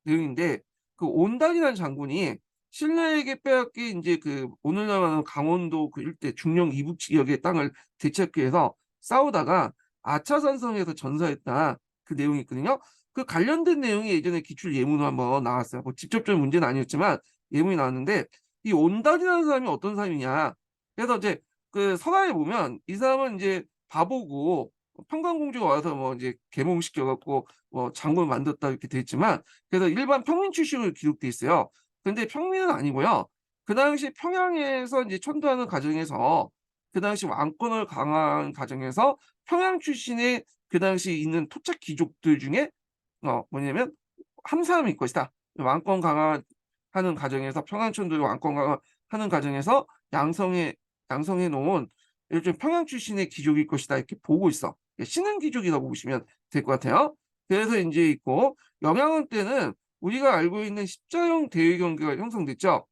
내용인데 그 온달이라는 장군이 신라에게 빼앗긴 이제 그 오늘날 말하는 강원도 그 일대 중령 이북 지역의 땅을 되찾기 위해서 싸우다가 아차산성에서 전사했다. 그 내용이 있거든요. 그 관련된 내용이 예전에 기출 예문으로 한번 나왔어요. 뭐 직접적인 문제는 아니었지만 예문이 나왔는데 이 온달이라는 사람이 어떤 사람이냐. 그래서 이제 그 설화에 보면 이 사람은 이제 바보고 평강공주가 와서 뭐 이제 계몽시켜 갖고 뭐 장군을 만들었다 이렇게 돼 있지만 그래서 일반 평민 출신으로 기록돼 있어요. 근데 평민은 아니고요. 그 당시 평양에서 이제 천도하는 과정에서 그 당시 왕권을 강화한 과정에서 평양 출신의 그 당시 있는 토착 귀족들 중에 뭐냐면 한 사람일 것이다. 왕권 강화하는 과정에서 평양 천도의 왕권 강화하는 과정에서 양성해 놓은 요즘 평양 출신의 귀족일 것이다 이렇게 보고 있어. 신흥 귀족이라고 보시면 될 것 같아요. 그래서 이제 있고 영향원 때는 우리가 알고 있는 십자형 대외 경계가 형성됐죠.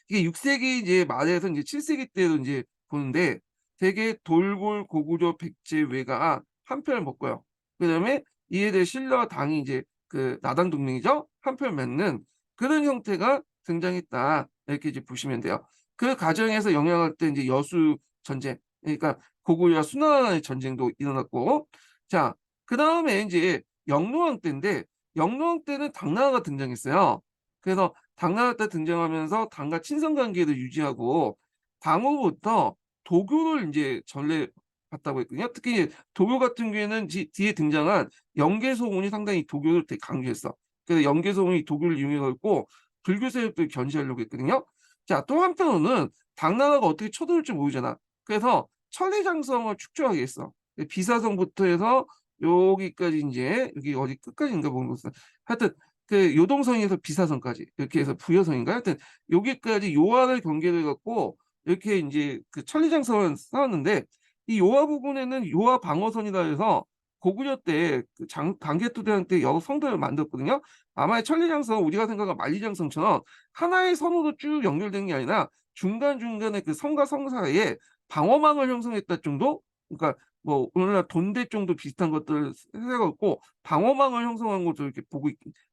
이게 6세기 이제 말에서 이제 7세기 때도 이제 보는데 되게 돌골 고구려 백제 외가 한 편을 먹고요. 그다음에 이에 대해 신라와 당이 이제 그 나당 동맹이죠. 한 편을 맺는 그런 형태가 등장했다. 이렇게 이제 보시면 돼요. 그 과정에서 영향할 때 이제 여수 전쟁, 그러니까 고구려와 수나라의 전쟁도 일어났고, 자, 그 다음에 이제 영로왕 때인데 영로왕 때는 당나라가 등장했어요. 그래서 당나라 때 등장하면서 당과 친선 관계를 유지하고 당으로부터 도교를 이제 전례받다고 했거든요. 특히 도교 같은 경우에는 뒤에 등장한 영계소문이 상당히 도교를 되게 강조했어. 그래서 영계소문이 도교를 이용해갖고 불교 세력들을 견제하려고 했거든요. 자, 또 한편으로는 당나라가 어떻게 쳐들어올지 모르잖아. 그래서 천리장성을 축조하게 했어. 비사성부터 해서 여기까지 이제 여기 어디 끝까지인가 모르겠어. 하여튼 그 요동성에서 비사성까지 이렇게 해서 부여성인가 하여튼 여기까지 요하를 경계를 갖고 이렇게 이제 그 천리장성을 쌓았는데 이 요하 부분에는 요하 방어선이라 해서 고구려 때그 강개토대왕 때 여러 성들을 만들었거든요. 아마 천리장성 우리가 생각한 만리장성처럼 하나의 선으로 쭉 연결된 게 아니라 중간중간에 그 성과 성 사이에 방어망을 형성했다 정도? 그러니까 뭐 오늘날 돈대 정도 비슷한 것들을 해갖고 방어망을 형성한 것으로 이렇게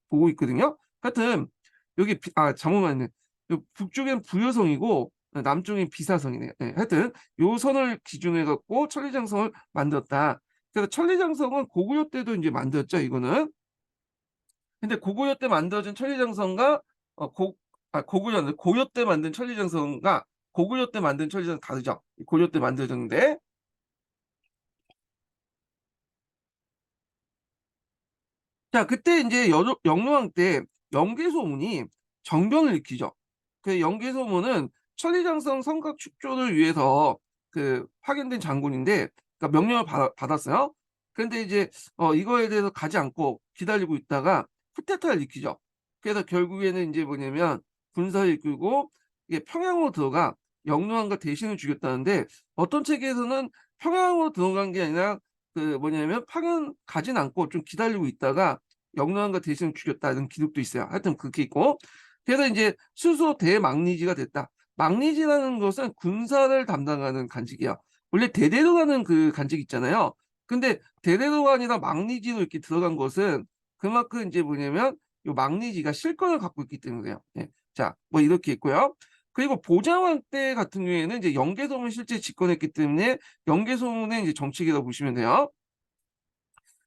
보고 있거든요. 하여튼 여기 잠깐만요. 북쪽엔 부여성이고 남쪽엔 비사성이네요. 네, 하여튼 요 선을 기준으로 해갖고 천리장성을 만들었다. 그래서 천리장성은 고구려 때도 이제 만들었죠. 이거는. 근데 고구려 때 만들어진 천리장성과 고구려 고려 때 만든 천리장성과 고구려 때 만든 천리장성 다르죠. 고려 때 만들어졌는데 자, 그때 이제 영로왕 때 영계소문이 정변을 일으키죠. 그 영계소문은 천리장성 성곽 축조를 위해서 그 파견된 장군인데, 그러니까 명령을 받았어요. 그런데 이제 이거에 대해서 가지 않고 기다리고 있다가 쿠데타를 일으키죠. 그래서 결국에는 이제 뭐냐면 군사를 이끌고 이게 평양으로 들어가 영로왕과 대신을 죽였다는데 어떤 책에서는 평양으로 들어간 게 아니라 그 뭐냐면 파견 가진 않고 좀 기다리고 있다가 영로왕과 대신을 죽였다는 기록도 있어요. 하여튼 그렇게 있고 그래서 이제 스스로 대망리지가 됐다. 망리지라는 것은 군사를 담당하는 간직이야. 원래 대대로 가는 그 간직 있잖아요. 근데 대대로가 아니라 망리지로 이렇게 들어간 것은 그만큼 이제 뭐냐면 이 망리지가 실권을 갖고 있기 때문에요. 예. 자, 뭐 이렇게 있고요. 그리고 보장왕 때 같은 경우에는 이제 영계소문을 실제 집권했기 때문에 영계소문의 이제 정책이라고 보시면 돼요.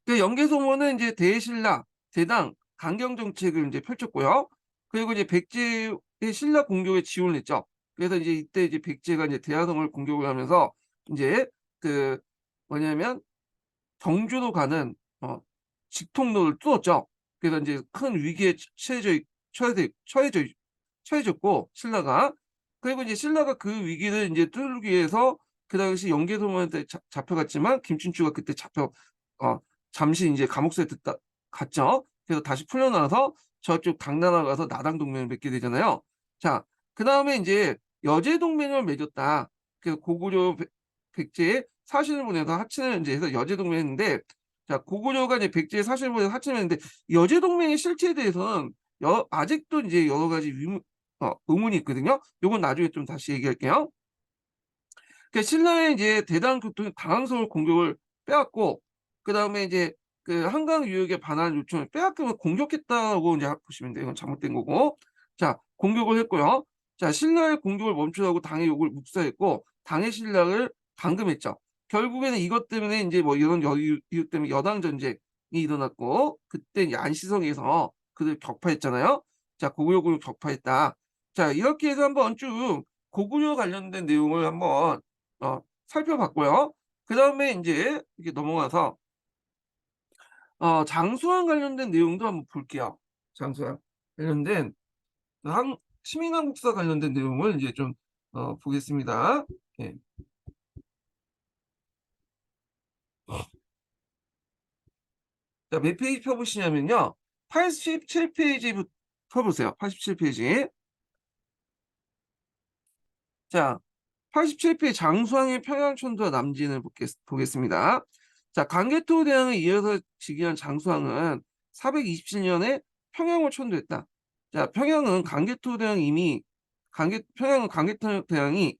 그 영계소문은 이제 대신라, 대당, 강경 정책을 이제 펼쳤고요. 그리고 이제 백제의 신라 공격에 지원을 했죠. 그래서 이제 이때 이제 백제가 이제 대하성을 공격을 하면서 이제 그 뭐냐면 경주로 가는 직통로를 뚫었죠. 그래서 이제 큰 위기에 처해졌고 신라가 그리고 이제 신라가 그 위기를 이제 뚫기 위해서 그 당시 영계소문한테 잡혀갔지만 김춘추가 그때 어, 잠시 이제 감옥소에 갔죠. 그래서 다시 풀려나서 저쪽 당나라 가서 나당 동맹을 맺게 되잖아요. 자, 그 다음에 이제 여제 동맹을 맺었다. 그래서 고구려 백제의 사신을 보내서 하친을 이제 해서 여제 동맹했는데, 자, 고구려가 이제 백제의 사신을 보내서 하친을 했는데 여제 동맹의 실체에 대해서는 아직도 이제 여러 가지 의문이 있거든요. 요건 나중에 좀 다시 얘기할게요. 신라의 이제 대당 교통이 당황스러운 공격을 빼앗고, 그 다음에 이제 그 한강 유역의 반환 요청을 빼앗기면 공격했다고 이제 보시면 돼요. 이건 잘못된 거고. 자, 공격을 했고요. 자, 신라의 공격을 멈추라고 당의 요구를 묵살했고, 당의 신라를 감금했죠. 결국에는 이것 때문에 이제 뭐 이런 이유 때문에 여당 전쟁이 일어났고, 그때 이제 안시성에서 그들 격파했잖아요. 자, 고구려군을 격파했다. 자, 이렇게 해서 한번 쭉 고구려 관련된 내용을 한번 살펴봤고요. 그 다음에 이제 이렇게 넘어가서 장수왕 관련된 내용도 한번 볼게요. 장수왕 관련된 시민왕국사 관련된 내용을 이제 좀 보겠습니다. 예. 자, 몇 페이지 펴보시냐면요. 87페이지부터 펴보세요. 87페이지. 자, 87페이지 장수왕의 평양천도와 남진을 보겠습니다. 자, 강개토 대왕에 이어서 즉위한 장수왕은 427년에 평양을 천도했다. 자, 평양은 강개토 대왕이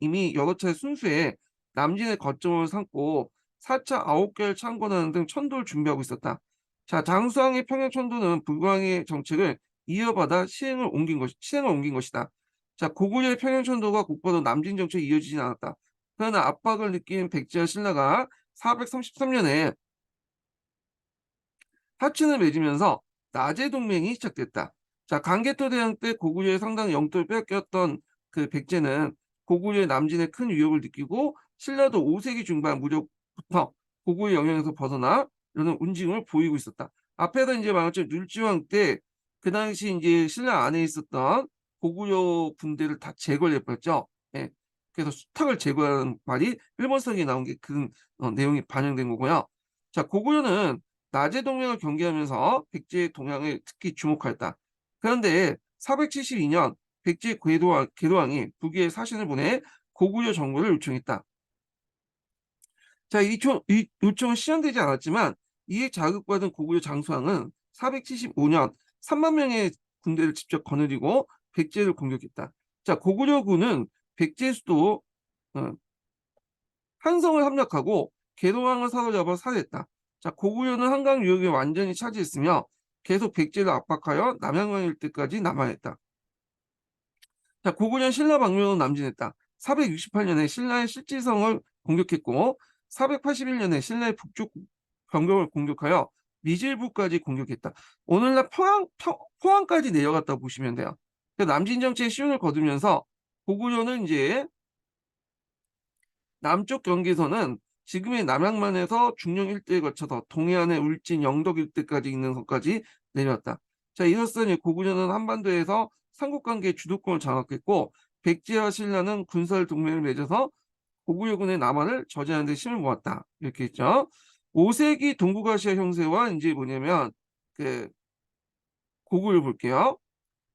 이미 여러 차례 순수해 남진의 거점을 삼고 4차 9개를 창건하는 등 천도를 준비하고 있었다. 자, 장수왕의 평양 천도는 불광의 정책을 이어받아 시행을 옮긴 것이다. 자, 고구려의 평양천도가 곧바로 남진 정책이 이어지진 않았다. 그러나 압박을 느낀 백제와 신라가 433년에 합친을 맺으면서 나제 동맹이 시작됐다. 자, 강개토 대왕 때 고구려의 상당 영토를 빼앗겼던 그 백제는 고구려의 남진에 큰 위협을 느끼고 신라도 5세기 중반 무렵부터 고구려 영향에서 벗어나 이런 움직임을 보이고 있었다. 앞에서 이제 말한 것처럼 율지왕 때 그 당시 이제 신라 안에 있었던 고구려 군대를 다 제거를 해버렸죠. 예. 그래서 수탁을 제거하는 말이 일본성에 나온 게 그 내용이 반영된 거고요. 자, 고구려는 나제 동맹을 경계하면서 백제의 동향을 특히 주목하였다. 그런데 472년 백제 궤도왕이 북에 사신을 보내 고구려 정부를 요청했다. 자, 이 요청은 실현되지 않았지만 이에 자극받은 고구려 장수왕은 475년 3만 명의 군대를 직접 거느리고 백제를 공격했다. 자, 고구려군은 백제 수도 한성을 함락하고 계동왕을 사로잡아 살해했다. 자, 고구려는 한강 유역을 완전히 차지했으며 계속 백제를 압박하여 남양강 일대까지 남하했다. 자, 고구려 신라 방면으로 남진했다. 468년에 신라의 실지성을 공격했고 481년에 신라의 북쪽 병력을 공격하여 미질부까지 공격했다. 오늘날 포항까지 내려갔다 보시면 돼요. 남진 정치의 시운을 거두면서 고구려는 이제 남쪽 경계선은 지금의 남양만에서 중령 일대에 거쳐서 동해안의 울진, 영덕 일대까지 있는 선까지 내려왔다. 자, 이로써 고구려는 한반도에서 삼국관계의 주도권을 장악했고 백제와 신라는 군사를 동맹을 맺어서 고구려군의 남한을 저지하는 데 힘을 모았다. 이렇게 했죠. 5세기 동북아시아 형세와 이제 뭐냐면 그 고구려 볼게요.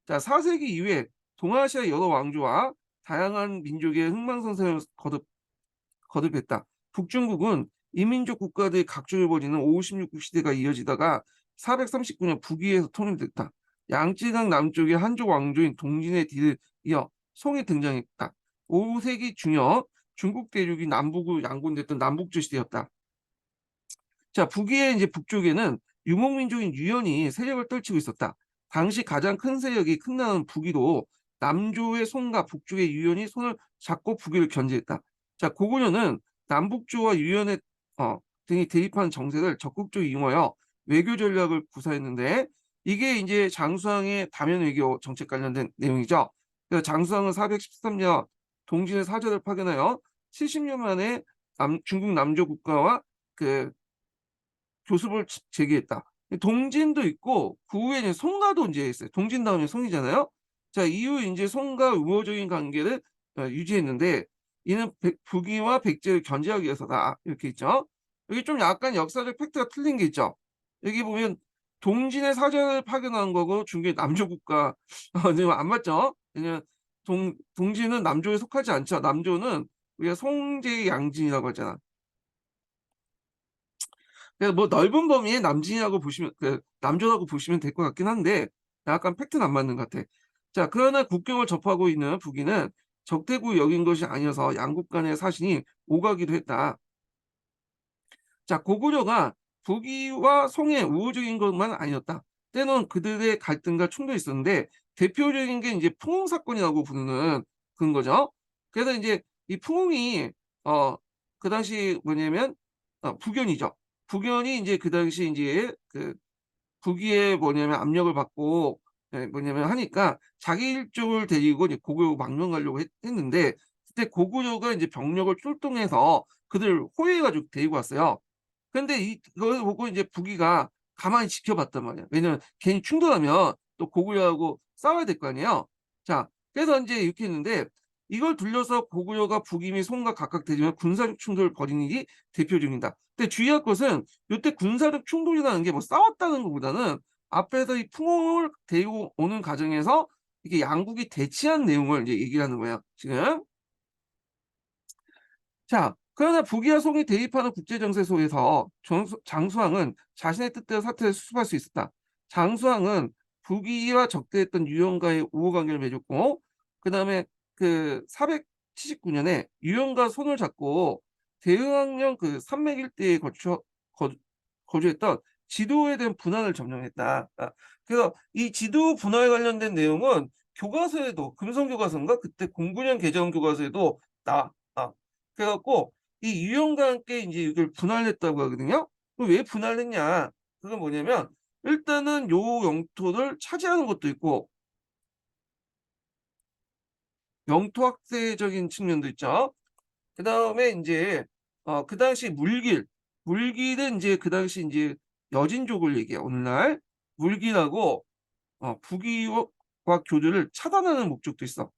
자, 4세기 이후에 동아시아 여러 왕조와 다양한 민족의 흥망성쇠를 거듭했다. 북중국은 이민족 국가들이 각종을 벌이는 56국 시대가 이어지다가 439년 북위에서 통일됐다. 양쯔강 남쪽의 한족 왕조인 동진의 뒤를 이어 송이 등장했다. 5세기 중엽 중국 대륙이 남북으로 양분됐던 남북조 시대였다. 자, 북위의 이제 북쪽에는 유목민족인 유연이 세력을 떨치고 있었다. 당시 가장 큰 세력이 큰 나라는 북위로 남조의 송과 북쪽의 유연이 손을 잡고 북위를 견제했다. 자, 고구려는 남북조와 유연의 등이 대립하는 정세를 적극적으로 이용하여 외교 전략을 구사했는데 이게 이제 장수왕의 다면 외교 정책 관련된 내용이죠. 그래서 장수왕은 413년 동진의 사절을 파견하여 70년 만에 중국 남조 국가와 그 교습을 제기했다. 동진도 있고 그 후에 이제 송가도 이제 있어요. 동진 다음에 송이잖아요. 자, 이후 이제 송가 우호적인 관계를 유지했는데 이는 북위와 백제를 견제하기 위해서다. 이렇게 있죠. 여기 좀 약간 역사적 팩트가 틀린 게 있죠. 여기 보면 동진의 사전을 파견한 거고 중국의 남조 국가 안 맞죠? 왜냐면 동진은 남조에 속하지 않죠. 남조는 우리가 송제 양진이라고 하잖아. 그래서 뭐 넓은 범위의 남진이라고 보시면 남조라고 보시면 될 것 같긴 한데 약간 팩트는 안 맞는 것 같아. 자, 그러나 국경을 접하고 있는 북위는 적대국이 여긴 것이 아니어서 양국 간의 사신이 오가기도 했다. 자, 고구려가 북이와 송의 우호적인 것만 아니었다. 때론 그들의 갈등과 충돌이 있었는데 대표적인 게 이제 풍웅 사건이라고 부르는 그런 거죠. 그래서 이제 이 풍웅이 어 그 당시 뭐냐면 북연이죠. 북연이 이제 그 당시 이제 그 북위에 뭐냐면 압력을 받고 뭐냐면 하니까 자기 일족을 데리고 이제 고구려 망명 가려고 했는데 그때 고구려가 이제 병력을 출동해서 그들을 호위해 가지고 데리고 왔어요. 근데 이걸 보고 이제 북이가 가만히 지켜봤단 말이야. 왜냐면 괜히 충돌하면 또 고구려하고 싸워야 될 거 아니에요. 자, 그래서 인제 이렇게 했는데 이걸 둘러서 고구려가 북이 및 송과 각각 대지면 군사적 충돌을 벌이는 일이 대표적이다. 근데 주의할 것은 요때 군사적 충돌이라는 게 뭐 싸웠다는 것보다는 앞에서 이 풍어를 데리고 오는 과정에서 이게 양국이 대치한 내용을 이제 얘기를 하는 거예요, 지금. 자, 그러나 북이와 송이 대립하는 국제정세 속에서 장수왕은 자신의 뜻대로 사태를 수습할 수 있었다. 장수왕은 북이와 적대했던 유영과의 우호관계를 맺었고, 그 다음에 그 479년에 유영과 손을 잡고 대흥왕령 그 산맥 일대에 거주했던 지도에 대한 분할을 점령했다. 그래서 이 지도 분할 관련된 내용은 교과서에도 금성교과서인가 그때 09년 개정 교과서에도 나 그래 갖고 이 유형과 함께 인제 이걸 분할했다고 하거든요. 그럼 왜 분할했냐? 그건 뭐냐면 일단은 요 영토를 차지하는 것도 있고 영토 확대적인 측면도 있죠. 그다음에 인제 그 당시 물길은 인제 그 당시 인제 여진족을 얘기해요, 오늘날. 물길하고 북이와 교류를 차단하는 목적도 있어.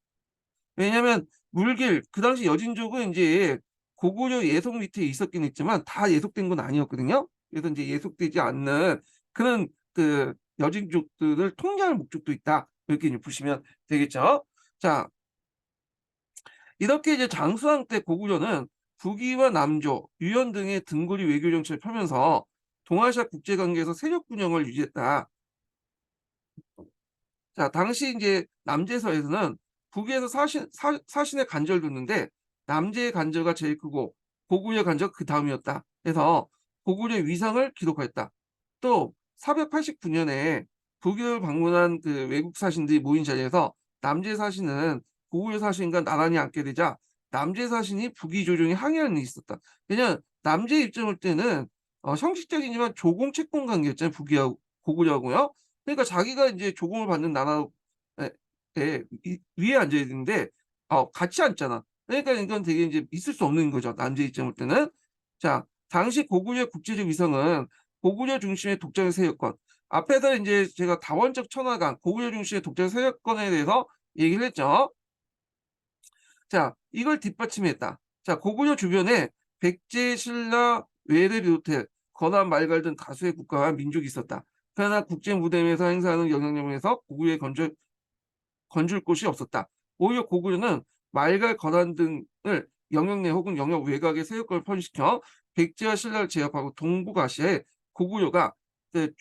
왜냐면 물길 그 당시 여진족은 인제 고구려 예속 밑에 있었긴 했지만 다 예속된 건 아니었거든요. 그래서 인제 예속되지 않는 그런 그 여진족들을 통제할 목적도 있다. 이렇게 이제 보시면 되겠죠. 자, 이렇게 이제 장수왕 때 고구려는 북이와 남조, 유연 등의 등고리 외교 정책을 펴면서 동아시아 국제 관계에서 세력 균형을 유지했다. 자, 당시 인제 남제서에서는 북에서 사신의 간절을 뒀는데 남제의 간절가 제일 크고 고구려 간절가 그다음이었다. 그래서 고구려의 위상을 기록하였다. 또 489년에 북을 방문한 그 외국 사신들이 모인 자리에서 남제 사신은 고구려 사신과 나란히 앉게 되자 남제 사신이 북위 조정에 항의하는 일이 있었다. 왜냐하면 남제 입장일 때는 형식적이지만 조공 채권 관계였잖아요, 북이하고 고구려하고요. 그러니까 자기가 인제 조공을 받는 나라 에 위에 앉아야 되는데 같이 앉잖아. 그러니까 이건 되게 인제 있을 수 없는 거죠, 남자 입장 볼 때는. 자, 당시 고구려의 국제적 위상은 고구려 중심의 독자적 세력권. 앞에서 인제 제가 다원적 천하관, 고구려 중심의 독자적 세력권에 대해서 얘기를 했죠. 자, 이걸 뒷받침했다. 자, 고구려 주변에 백제, 신라, 외를 비롯해 건한, 말갈 등 다수의 국가와 민족이 있었다. 그러나 국제 무대에서 행사하는 영향력에서 고구려의 건줄 곳이 없었다. 오히려 고구려는 말갈, 건한 등을 영역 내 혹은 영역 외곽의 세력권을 편식시켜 백제와 신라를 제압하고 동북아시아에 고구려가 그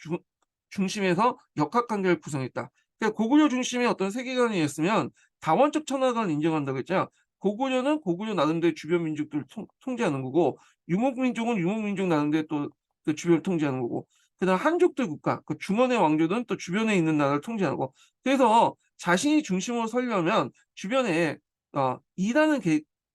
중심에서 역학관계를 구성했다. 그러니까 고구려 중심의 어떤 세계관이었으면 다원적 천하관을 인정한다고 했잖아요. 고구려는 고구려 나름대로 주변 민족들을 통제하는 거고 유목민족은 유목민족 나름대로 또 그 주변을 통제하는 거고 그다음 한족들 국가, 그 중원의 왕조는 또 주변에 있는 나라를 통제하는 거. 그래서 자신이 중심으로 서려면 주변에 이라는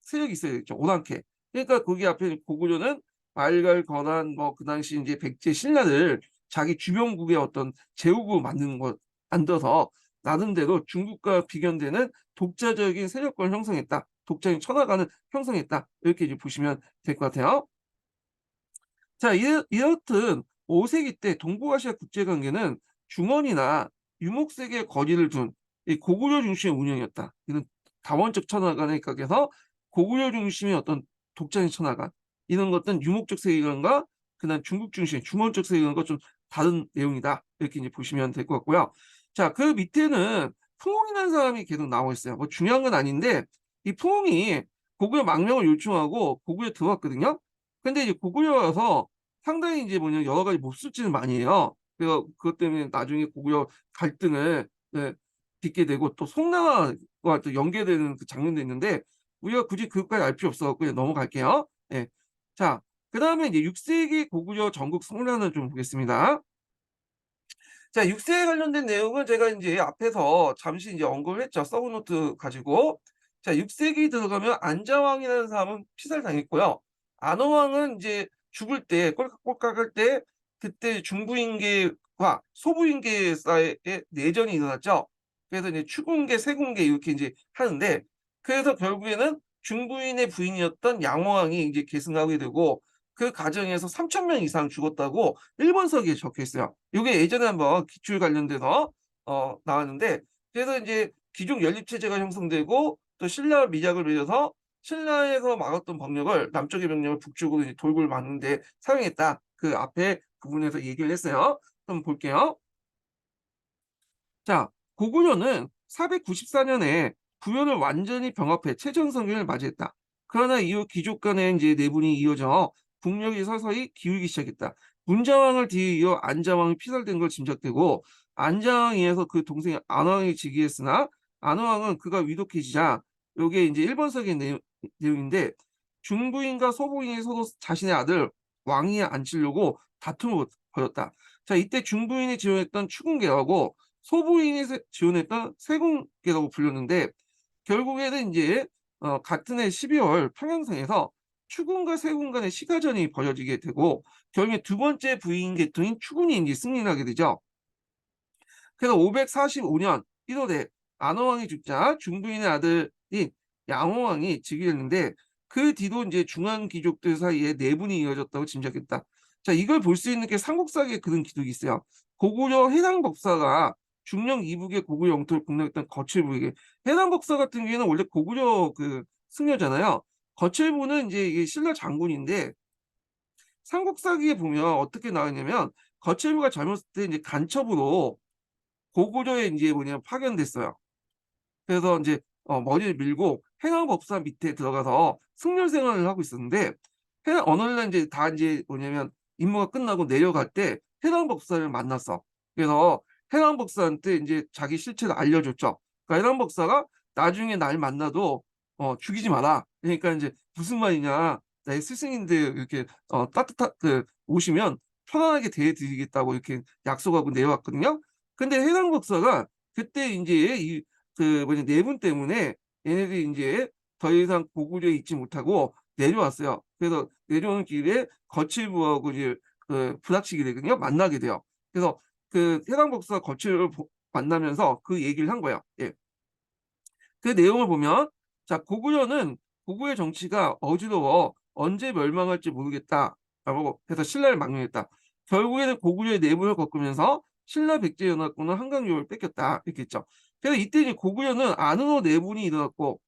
세력이 있어야겠죠. 오랑캐. 그러니까 거기 앞에 고구려는 말갈, 건한 뭐 그 당시 인제 백제, 신라를 자기 주변국의 어떤 제후국으로 만들어서 나름대로 중국과 비견되는 독자적인 세력권을 형성했다. 독자적인 천하관을 형성했다. 이렇게 이제 보시면 될 것 같아요. 자, 이렇듯 5 세기 때 동북아시아 국제 관계는 중원이나 유목세계에 거리를 둔 이 고구려 중심의 운영이었다. 이런 다원적 천하관의 각에서 고구려 중심의 어떤 독자적인 천하관 이런 것들은 유목적 세계관과 그다음 중국 중심의 중원적 세계관과 좀 다른 내용이다. 이렇게 이제 보시면 될 것 같고요. 자, 그 밑에는 풍웅이라는 사람이 계속 나와 있어요. 뭐 중요한 건 아닌데 이 풍웅이 고구려 망명을 요청하고 고구려에 들어왔거든요. 근데 이제 고구려 와서 상당히 이제 뭐냐면 여러 가지 몹쓸 짓을 많이 해요. 그래서 그것 때문에 나중에 고구려 갈등을 네 빚게 되고 또 송나라와 또 연계되는 그 장면도 있는데 우리가 굳이 그것까지 알 필요 없어 갖고 그냥 넘어갈게요. 예. 자, 그다음에 이제 6 세기 고구려 전국 송나라를 좀 보겠습니다. 자, 6 세기에 관련된 내용은 제가 인제 앞에서 잠시 인제 언급을 했죠. 서브 노트 가지고. 자, 6 세기 들어가면 안자왕이라는 사람은 피살당했고요. 안호왕은 인제 죽을 때 꼴깍꼴깍할 때 그때 중부인계와 소부인계 사이에 내전이 일어났죠. 그래서 이제 추군계, 세군계 이렇게 인제 하는데 그래서 결국에는 중부인의 부인이었던 양호왕이 인제 계승하게 되고 그 과정에서 3,000명 이상 죽었다고 일본서기에 적혀 있어요. 요게 예전에 한번 기출 관련돼서 나왔는데 그래서 인제 귀족 연립 체제가 형성되고 또 신라와 미약을 맺어서 신라에서 막았던 병력을 남쪽의 병력을 북쪽으로 이제 돌고를 막는 데 사용했다. 그 앞에 부분에서 얘기를 했어요. 한번 볼게요. 자, 고구려는 494 년에 부연을 완전히 병합해 최전성기를 맞이했다. 그러나 이후 귀족 간의 이제 내분이 이어져 국력이 서서히 기울기 시작했다. 문자왕을 뒤이어 안자왕이 피살된 걸 짐작되고 안자왕에 의해서 그 동생 안왕이 즉위했으나 안왕은 그가 위독해지자 요게 이제 일본서기의 내용인데 중부인과 소부인이 서로 자신의 아들 왕위에 앉히려고 다툼을 벌였다. 자, 이때 중부인이 지원했던 추군계하고 소부인이 지원했던 세군계라고 불렸는데 결국에는 이제 같은 해 12월 평양성에서 추군과 세군 간의 시가전이 벌어지게 되고 결국에 두 번째 부인 계통인 추군이 이제 승리를 하게 되죠. 그래서 545년 1월에 안호왕이 죽자 중부인의 아들인 양호왕이 즉위했는데 그 뒤로 이제 중앙 귀족들 사이에 내분이 이어졌다고 짐작했다. 자, 이걸 볼 수 있는 게 삼국사기에 그런 기록이 있어요. 고구려 해당법사가 중령 이북의 고구려 영토를 공략했던 거칠부에게 해당법사 같은 경우에는 원래 고구려 그 승려잖아요. 거칠부는 이제 이게 신라 장군인데 삼국사기에 보면 어떻게 나왔냐면 거칠부가 젊었을 때 이제 간첩으로 고구려에 인제 뭐냐면 파견됐어요. 그래서 인제 머리를 밀고 해왕법사 밑에 들어가서 승려 생활을 하고 있었는데 어느 날 인제 다 인제 뭐냐면 임무가 끝나고 내려갈 때 해왕법사를 만났어. 그래서 해왕법사한테 인제 자기 실체를 알려줬죠. 그러니까 해왕법사가 "나중에 날 만나도 죽이지 마라." 그러니까 인제 "무슨 말이냐. 나의 스승인데 이렇게 따뜻하 그 오시면 편안하게 대해 드리겠다."고 이렇게 약속하고 내려왔거든요. 근데 해당 법사가 그때 인제 이 그 뭐냐 내분 때문에 얘네들이 인제 더 이상 고구려에 있지 못하고 내려왔어요. 그래서 내려오는 길에 거칠부하고 이제 그 부닥치게 되거든요. 만나게 돼요. 그래서 그 해당 법사가 거칠부를 만나면서 그 얘기를 한 거예요. 예. 그 내용을 보면 자, 고구려는 고구려의 정치가 어지러워 언제 멸망할지 모르겠다라고 해서 신라를 망명했다. 결국에는 고구려의 내부를 겪으면서 신라 백제 연합군은 한강 유역을 뺏겼다 이렇게 했죠. 그래서 이때 이제 고구려는 안으로 내분이 일어났고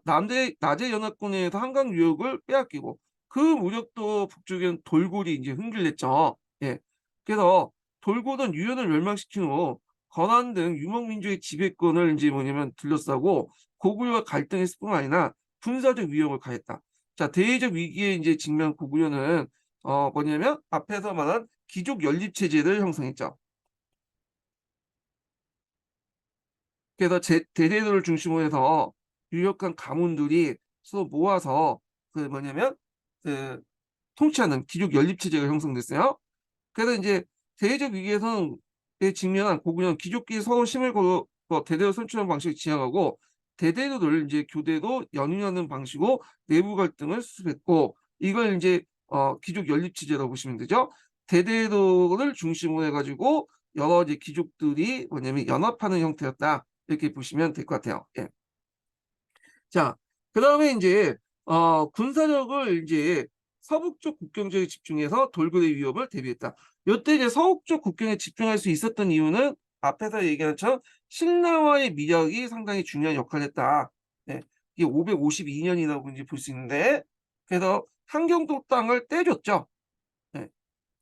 남제 연합군에 의해서 한강 유역을 빼앗기고 그 무렵도 북쪽에는 돌골이 이제 흥길냈죠. 예. 그래서 돌골은 유연을 멸망시킨 후 건안 등 유목민족의 지배권을 인제 뭐냐면 둘러싸고 고구려와 갈등했을 뿐만 아니라 군사적 위협을 가했다. 자, 대외적 위기에 인제 직면한 고구려는 뭐냐면 앞에서 말한 귀족 연립 체제를 형성했죠. 그래서 대제도를 중심으로 해서 유력한 가문들이 서로 모아서 그 뭐냐면 그 통치하는 귀족 연립 체제가 형성됐어요. 그래서 인제 대외적 위기에선 에 직면한 고구려는 귀족끼리 서로 힘을 걸어 대대로 선출하는 방식을 지향하고 대대도를 인제 교대로 연윤하는 방식으로 내부 갈등을 수습했고 이걸 인제 귀족 연립 체제라고 보시면 되죠. 대대도를 중심으로 해 가지고 여러 이제 귀족들이 뭐냐면 연합하는 형태였다. 이렇게 보시면 될 것 같아요. 예. 자, 그다음에 인제 군사력을 인제 서북쪽 국경 지역에 집중해서 돌고래 위협을 대비했다. 요때 이제 서북쪽 국경에 집중할 수 있었던 이유는 앞에서 얘기한 것처럼 신라와의 미력이 상당히 중요한 역할을 했다. 네. 이게 552 년이라고 인제 볼 수 있는데 그래서 함경도 땅을 떼줬죠. 네.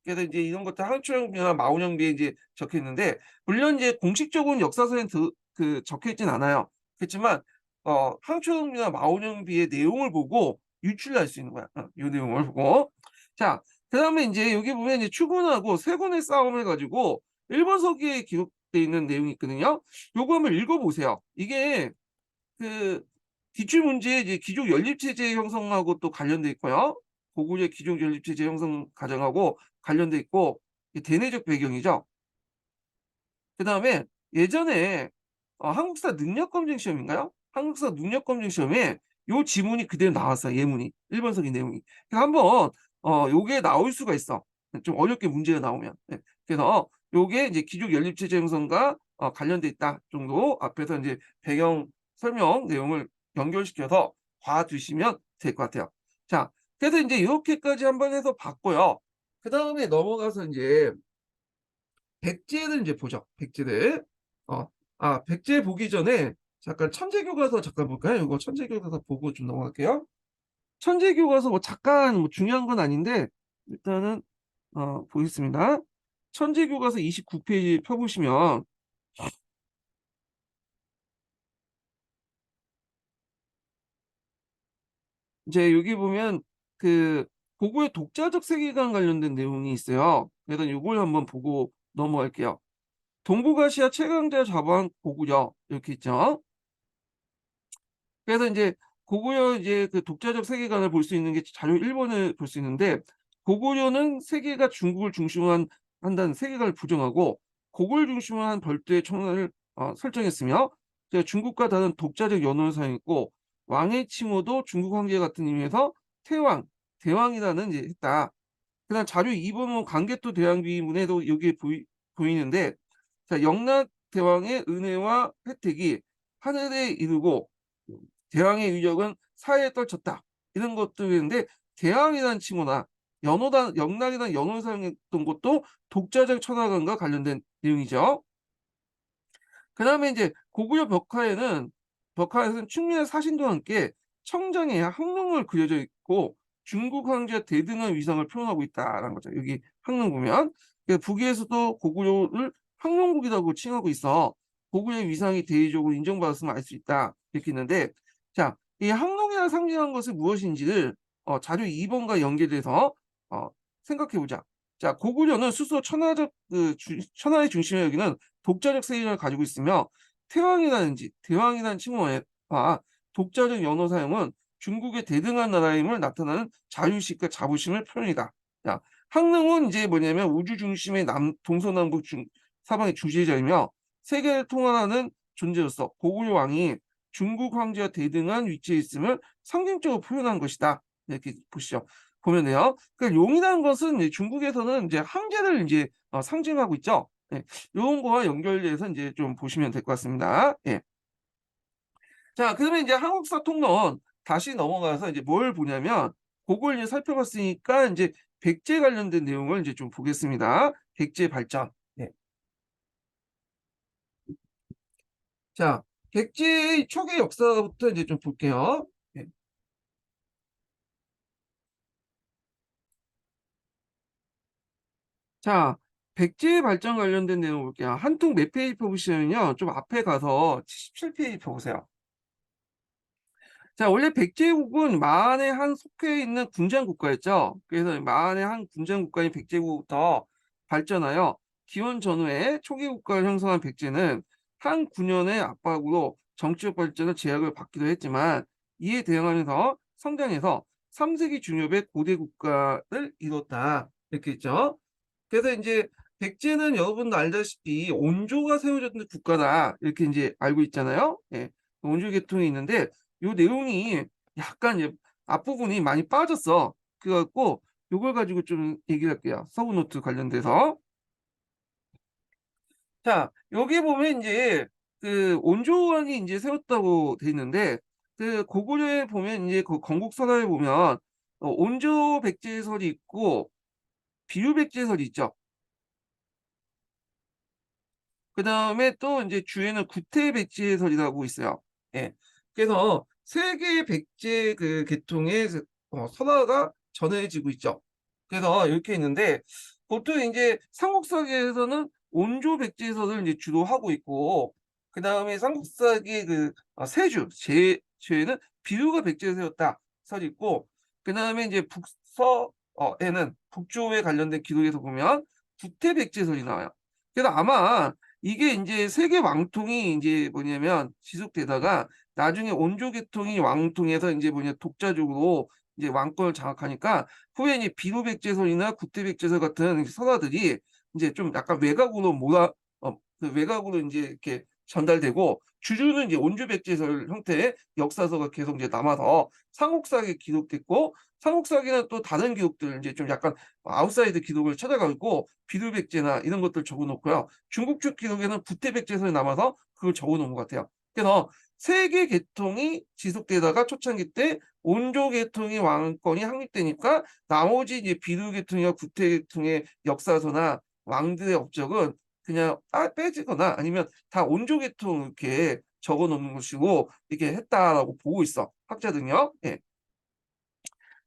그래서 인제 이런 것들 항초영비나 마오영비에 인제 적혀 있는데 물론 인제 공식적으로는 역사서엔 그 적혀 있진 않아요. 그렇지만 항초영비나 마오영비의 내용을 보고 유출할 수 있는 거야. 요 내용을 보고. 자, 그다음에 인제 여기 보면 이제 추군하고 세군의 싸움을 가지고 일본 서기에 기록된 돼 있는 내용이 있거든요. 요거 한번 읽어보세요. 이게 그 기출 문제에 이제 귀족 연립체제 형성하고 또 관련돼 있고요. 고구려의 귀족 연립체제 형성 과정하고 관련돼 있고 대내적 배경이죠. 그다음에 예전에 한국사 능력검증 시험인가요? 한국사 능력검증 시험에 요 지문이 그대로 나왔어요, 예문이. 1번석의 내용이. 그래서 한번 요게 나올 수가 있어. 좀 어렵게 문제가 나오면. 예. 그래서 요게 이제 귀족 연립체제 형성과 관련돼 있다 정도 앞에서 이제 배경 설명 내용을 연결시켜서 봐 두시면 될 것 같아요. 자, 그래서 인제 요렇게까지 한번 해서 봤고요. 그다음에 넘어가서 인제 백제를 이제 보죠. 백제를. 어, 백제 보기 전에 잠깐 천재교과서 잠깐 볼까요? 이거 천재교과서 보고 좀 넘어갈게요. 천재교과서 뭐 잠깐 뭐 중요한 건 아닌데 일단은 보겠습니다. 천재교과서 29페이지 펴보시면 이제 여기 보면 그 고구려 독자적 세계관 관련된 내용이 있어요. 그래서 요걸 한번 보고 넘어갈게요. 동북아시아 최강자 자방 고구려 이렇게 있죠. 그래서 인제 고구려 이제 그 독자적 세계관을 볼 수 있는 게 자료 1 번을 볼 수 있는데 고구려는 세계가 중국을 중심으로 한다는 세계관을 부정하고 고구려를 중심으로 한 별도의 청나라를 설정했으며 이제 중국과 다른 독자적 연호를 사용했고 왕의 칭호도 중국 황제 같은 의미에서 태왕, 대왕이라는 이제 했다. 그다음 자료 2 번은 광개토 대왕비문에도 여기에 보이는데 자 영락 대왕의 은혜와 혜택이 하늘에 이르고 대왕의 위력은 사회에 떨쳤다. 이런 것도 있는데 대왕이라는 칭호나 연호단 영락이라는 연호를 사용했던 것도 독자적 천하관과 관련된 내용이죠. 그다음에 인제 고구려 벽화에서는 충민의 사신과 함께 청정의 항롱을 그려져 있고 중국 황제가 대등한 위상을 표현하고 있다라는 거죠. 여기 항롱 보면. 그 북위에서도 고구려를 항롱국이라고 칭하고 있어 고구려의 위상이 대외적으로 인정받았음을 알 수 있다. 이렇게 있는데 자, 이 항롱이라 상징하는 것은 무엇인지를 자료 2 번과 연계돼서 어 생각해 보자. 자, 고구려는 스스로 천하적 천하의 중심을 여기는 독자적 세계관을 가지고 있으며 태왕이라든지 대왕이라는 칭호와 독자적 연호 사용은 중국의 대등한 나라임을 나타나는 자유의식과 자부심을 표현이다. 자, 항릉은 이제 뭐냐면 우주 중심의 동서남북 사방의 주재자이며 세계를 통할하는 존재로서 고구려 왕이 중국 황제와 대등한 위치에 있음을 상징적으로 표현한 것이다. 이렇게 보시죠. 보면 돼요. 그러니까 용이라는 것은 이제 중국에서는 이제 황제를 이제 상징하고 있죠. 예. 요런 거와 연결돼서 인제 좀 보시면 될 것 같습니다. 예. 자, 그러면 이제 한국사 통론 다시 넘어가서 이제 뭘 보냐면 고걸 이제 살펴봤으니까 인제 백제 관련된 내용을 인제 좀 보겠습니다. 백제 발전. 네. 자, 백제의 초기 역사부터 이제 좀 볼게요. 예. 자, 백제 발전 관련된 내용 볼게요. 한통 몇 페이지 펴보시면요. 좀 앞에 가서 77 페이지 펴보세요. 자, 원래 백제국은 만의 한 속해 있는 군장 국가였죠. 그래서 만의 한 군장 국가인 백제국부터 발전하여 기원 전후에 초기 국가를 형성한 백제는 한 군연의 압박으로 정치적 발전을 제약을 받기도 했지만 이에 대응하면서 성장해서 3세기 중엽의 고대 국가를 이뤘다. 이렇게 있죠. 그래서 인제 백제는 여러분도 알다시피 온조가 세워졌던 국가다. 이렇게 인제 알고 있잖아요. 예. 온조 계통이 있는데 요 내용이 약간 이제 앞부분이 많이 빠졌어. 그래 갖고 요걸 가지고 좀 얘기를 할게요. 서브 노트 관련돼서. 자, 여기 보면 인제 그 온조왕이 인제 세웠다고 돼 있는데 그 고구려에 보면 인제 그 건국선화에 보면 온조 백제설이 있고 비유 백제설이 있죠. 그다음에 또 인제 주에는 구태 백제설이라고 있어요. 예. 그래서 세 개의 백제 그 계통의 설화가 전해지고 있죠. 그래서 이렇게 있는데 보통 인제 삼국사기에서는 온조 백제설을 이제 주로 하고 있고 그다음에 삼국사기의 그 세주 제에는 비유가 백제설이었다 설이 있고 그다음에 인제 북서 에는 북조에 관련된 기록에서 보면 구태 백제설이 나와요. 그래서 아마 이게 인제 세계 왕통이 인제 뭐냐면 지속되다가 나중에 원조 계통이 왕통해서 인제 뭐냐 독자적으로 이제 왕권을 장악하니까 후에 이제 비로백제설이나 구태백제설 같은 선화들이 인제 좀 약간 외곽으로 그 외곽으로 인제 이렇게 전달되고 주류는 이제 원조백제설 형태의 역사서가 계속 이제 남아서 삼국사기에 기록됐고 삼국사기는 또 다른 기록들 인제 좀 약간 아웃사이드 기록을 찾아 가지고 비료백제나 이런 것들 적어 놓고요. 중국 쪽 기록에는 구태백제설이 남아서 그걸 적어 놓은 것 같아요. 그래서 세계 계통이 지속되다가 초창기 때 원조 계통의 왕권이 확립되니까 나머지 이제 비료 계통이나 구태 계통의 역사서나 왕들의 업적은 그냥 빼지거나 아니면 다 원조 계통 이렇게 적어 놓는 것이고 이렇게 했다라고 보고 있어, 학자들은요. 예.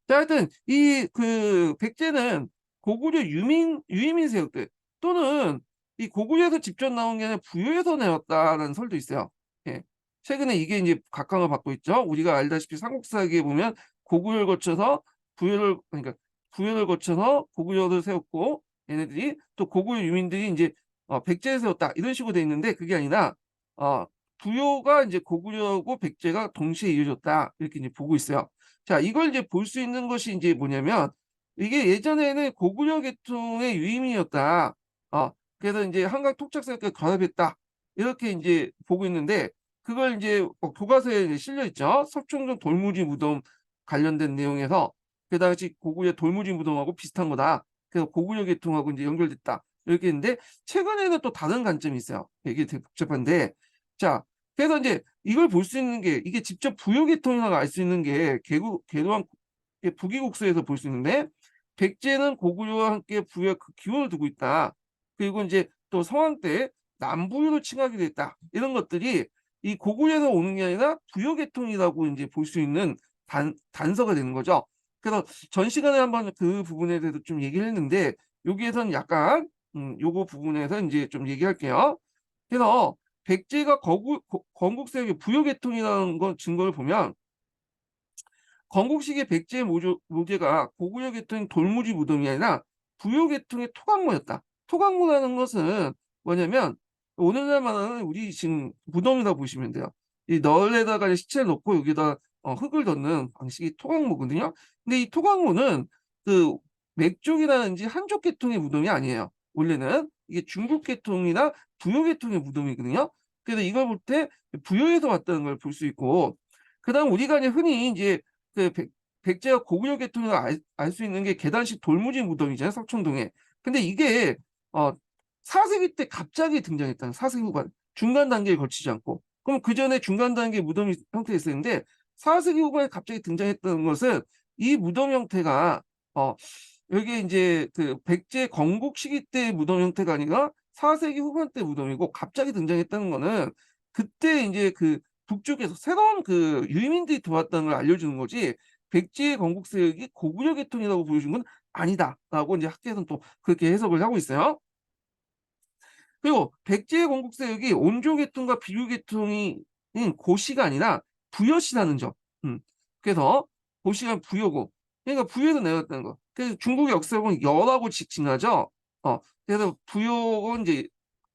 자 하여튼 이 그 백제는 고구려 유의민 세력들 또는 이 고구려에서 직접 나온 게 아니라 부여에서 내왔다라는 설도 있어요. 예. 최근에 이게 인제 각광을 받고 있죠. 우리가 알다시피 삼국사기에 보면 고구려를 거쳐서 부여를 거쳐서 고구려를 세웠고 얘네들이 또 고구려 유민들이 인제 백제를 세웠다 이런 식으로 돼 있는데 그게 아니라 어 부여가 인제 고구려고 백제가 동시에 이어졌다 이렇게 인제 보고 있어요. 자 이걸 이제 볼 수 있는 것이 인제 뭐냐면 이게 예전에는 고구려 계통의 유의민이었다. 그래서 인제 한강 토착사역과 결합했다. 이렇게 인제 보고 있는데 그걸 인제 교과서에 이제 실려 있죠. 석촌동 돌무지 무덤 관련된 내용에서 그 당시 고구려 돌무지 무덤하고 비슷한 거다. 그래서 고구려 계통하고 인제 연결됐다. 이렇게 했는데 최근에는 또 다른 관점이 있어요. 이게 되게 복잡한데 자 그래서 인제 이걸 볼 수 있는 게 이게 직접 부여 계통이라고 알 수 있는 게 계도한 북이국서에서 볼 수 있는데 백제는 고구려와 함께 부여의 그 기원을 두고 있다. 그리고 인제 또 성왕 때 남부유로 칭하기도 했다. 이런 것들이 이 고구려에서 오는 게 아니라 부여 계통이라고 인제 볼 수 있는 단서가 되는 거죠. 그래서 전 시간에 한번 그 부분에 대해서 좀 얘기를 했는데 여기에서는 약간 요거 부분에서 인제 좀 얘기할게요. 그래서 백제가 건국세력의 부여 계통이라는 건 증거를 보면 건국시기의 백제의 모제가 고구려 계통의 돌무지 무덤이 아니라 부여 계통의 토각모였다. 토각모라는 것은 뭐냐면 오늘날 말하는 우리 지금 무덤이라고 보시면 돼요. 이 널에다가 시체를 넣고 여기다 흙을 넣는 방식이 토각모거든요. 근데 이 토각모는 그 맥족이라든지 한족 계통의 무덤이 아니에요. 원래는 이게 중국 계통이나 부여 계통의 무덤이거든요. 그래서 이걸 볼 때 부여에서 왔다는 걸 볼 수 있고 그다음 우리가 이제 흔히 이제 그 백제가 고구려 계통이라고 알 수 있는 게 계단식 돌무지 무덤이잖아요, 석촌동에. 근데 이게 어 4 세기 때 갑자기 등장했다는 4 세기 후반 중간 단계를 거치지 않고. 그럼 그전에 중간 단계 무덤 형태였었는데 4 세기 후반에 갑자기 등장했다는 것은 이 무덤 형태가 어 여기 인제 그 백제 건국 시기 때의 무덤 형태가 아니라 4 세기 후반 때 무덤이고 갑자기 등장했다는 거는 그때 인제 그 북쪽에서 새로운 그 유민들이 들어왔다는 걸 알려주는 거지 백제의 건국 세력이 고구려 계통이라고 보여준 건 아니다라고 인제 학계에서는 또 그렇게 해석을 하고 있어요. 그리고 백제의 건국 세력이 온조 계통과 비류 계통이 인 고시가 아니라 부여시라는 점. 음. 그래서 고시가 부여고 그러니까 부여에서 내려왔다는 거. 그래서 중국의 역사를 보면 여라고 칭하죠. 그래서 부여가 인제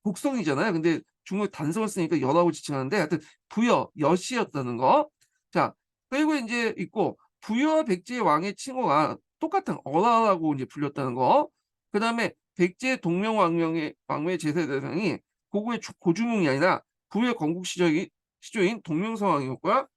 곡성이잖아요. 근데 중국이 단성을 쓰니까 여라고 지칭하는데 하여튼 부여, 여시였다는 거. 자 그리고 인제 있고 부여와 백제의 왕의 칭호가 똑같은 어라라고 인제 불렸다는 거. 그다음에 백제 왕명의 제사 대상이 고구의 고주몽이 아니라 부의 건국 시조인 동명성왕이었고요.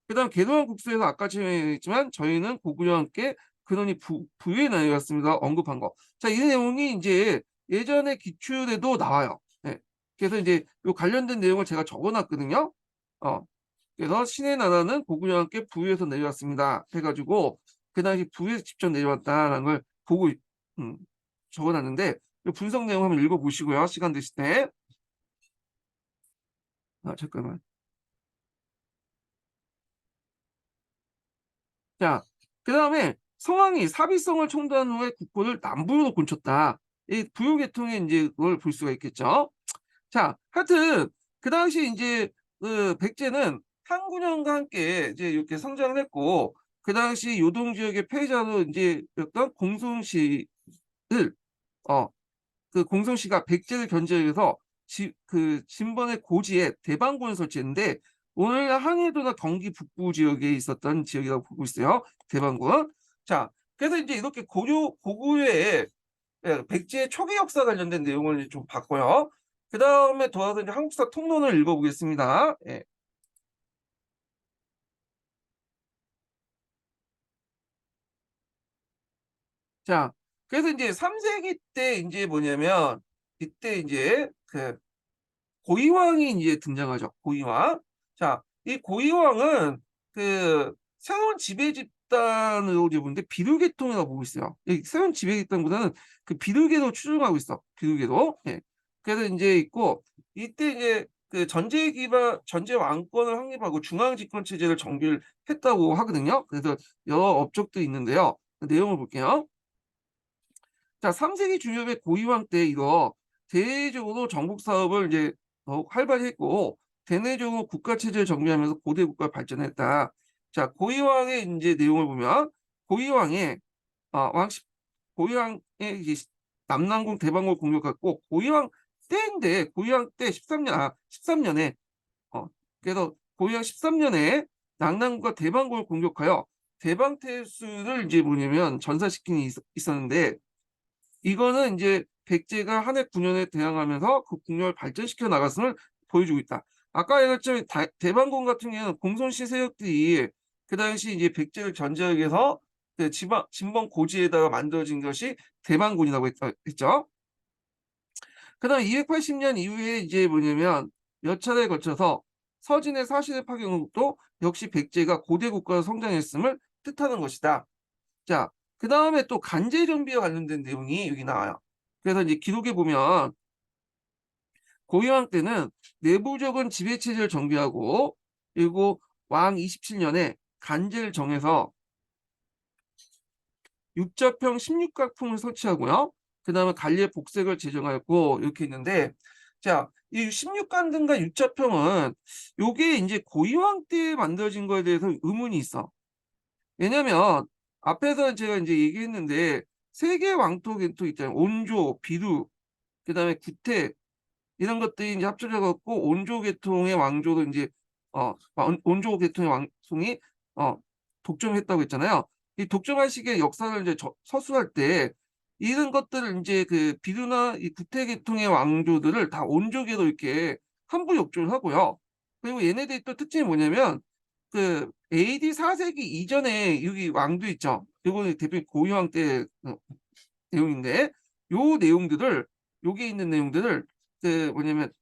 그다음 계도한 국서에서 아까 지금 저희는 고구려와 함께 근원이 부에 나뉘었습니다. 언급한 거. 자, 이 내용이 인제 예전에 기출에도 나와요. 예. 그래서 인제 요 관련된 내용을 제가 적어 놨거든요. 어. 그래서 신의 나라는 고구려와 함께 부에서 내려왔습니다. 해 가지고 그 당시 부에서 직접 내려왔다라는 걸 보고 음 적어 놨는데 요 분석 내용 한번 읽어 보시고요, 시간 되실 때. 잠깐만. 자 그다음에 성왕이 사비성을 청도한 후에 국호를 남부로 곤쳤다. 이 부유 계통의 인제 그걸 볼 수가 있겠죠. 자 하여튼 그 당시 인제 그 백제는 한군영과 함께 이제 이렇게 성장을 했고 그 당시 요동 지역의 패자로 인제 였던 공성시를 어 그 공성시가 백제를 견제해서 진번의 고지에 대방군을 설치했는데 오늘날 항해도나 경기 북부 지역에 있었던 지역이라고 보고 있어요. 대방군. 자, 그래서 이제 이렇게 고구려의 백제의 초기 역사 관련된 내용을 좀 봤고요. 그 다음에 돌아서 이제 한국사 통론을 읽어보겠습니다. 예. 자, 그래서 이제 3세기 때 이제 뭐냐면 이때 이제 고이왕이 이제 등장하죠. 고이왕. 자, 이 고이왕은 새로운 지배 집단으로 이제 보는데 비류계통이라고 보고 있어요. 이 새로운 지배 집단보다는 비류계로 추종하고 있어. 비류계로. 예. 그래서 이제 있고 이때 이제 전제 왕권을 확립하고 중앙 집권 체제를 정비했다고 하거든요. 그래서 여러 업적도 있는데요. 내용을 볼게요. 자, 3세기 중엽의 고이왕 때 이거 대외적으로 정복 사업을 이제 더욱 활발히 했고 대내적으로 국가 체제를 정비하면서 고대 국가를 발전했다. 자, 고이왕의 이제 내용을 보면 고이왕의 왕 고이왕의 이제 남남국 대방을 공격했고 고이왕 때인데 고이왕 때 13년에 그래서 고이왕 13년에 남남국과 대방국을 공격하여 대방태수를 이제 뭐냐면 전사시킨 게 있었는데 이거는 이제 백제가 한해 9년에 대항하면서 그 국력을 발전시켜 나갔음을 보여주고 있다. 아까 얘기했지만 대방군 같은 경우는 공손시 세력들이 그 당시 이제 백제를 견제하기 위해서 진번 고지에다가 만들어진 것이 대방군이라고 했죠. 그다음 280년 이후에 이제 뭐냐면 몇 차례에 거쳐서 서진의 사실의 파견국도 역시 백제가 고대 국가로 성장했음을 뜻하는 것이다. 자, 그 다음에 또 간제 정비와 관련된 내용이 여기 나와요. 그래서 이제 기록에 보면 고이왕 때는 내부적인 지배체제를 정비하고 그리고 왕 27년에 간제를 정해서 육자평 16각품을 설치하고요. 그 다음에 관리의 복색을 제정하였고 이렇게 있는데 자, 이 16간등과 육자평은 요게 이제 고이왕 때 만들어진 거에 대해서 의문이 있어. 왜냐면 앞에서 제가 이제 얘기했는데 세계 왕토 겐토 있잖아요. 온조, 비루, 그다음에 구태 이런 것들이 이제 합쳐져 갖고 온조 계통의 왕조도 이제 온조 계통의 왕송이 어 독점했다고 했잖아요. 이 독점한 시기의 역사를 이제 서술할 때 이런 것들을 이제 비루나 이 구태 계통의 왕조들을 다 온조계로 이렇게 함부 역조를 하고요. 그리고 얘네들이 또 특징이 뭐냐면 AD 4세기 이전에 여기 왕도 있죠. 이거는 대표 고유왕 때 내용인데 요 내용들을 여기 있는 내용들을 뭐냐면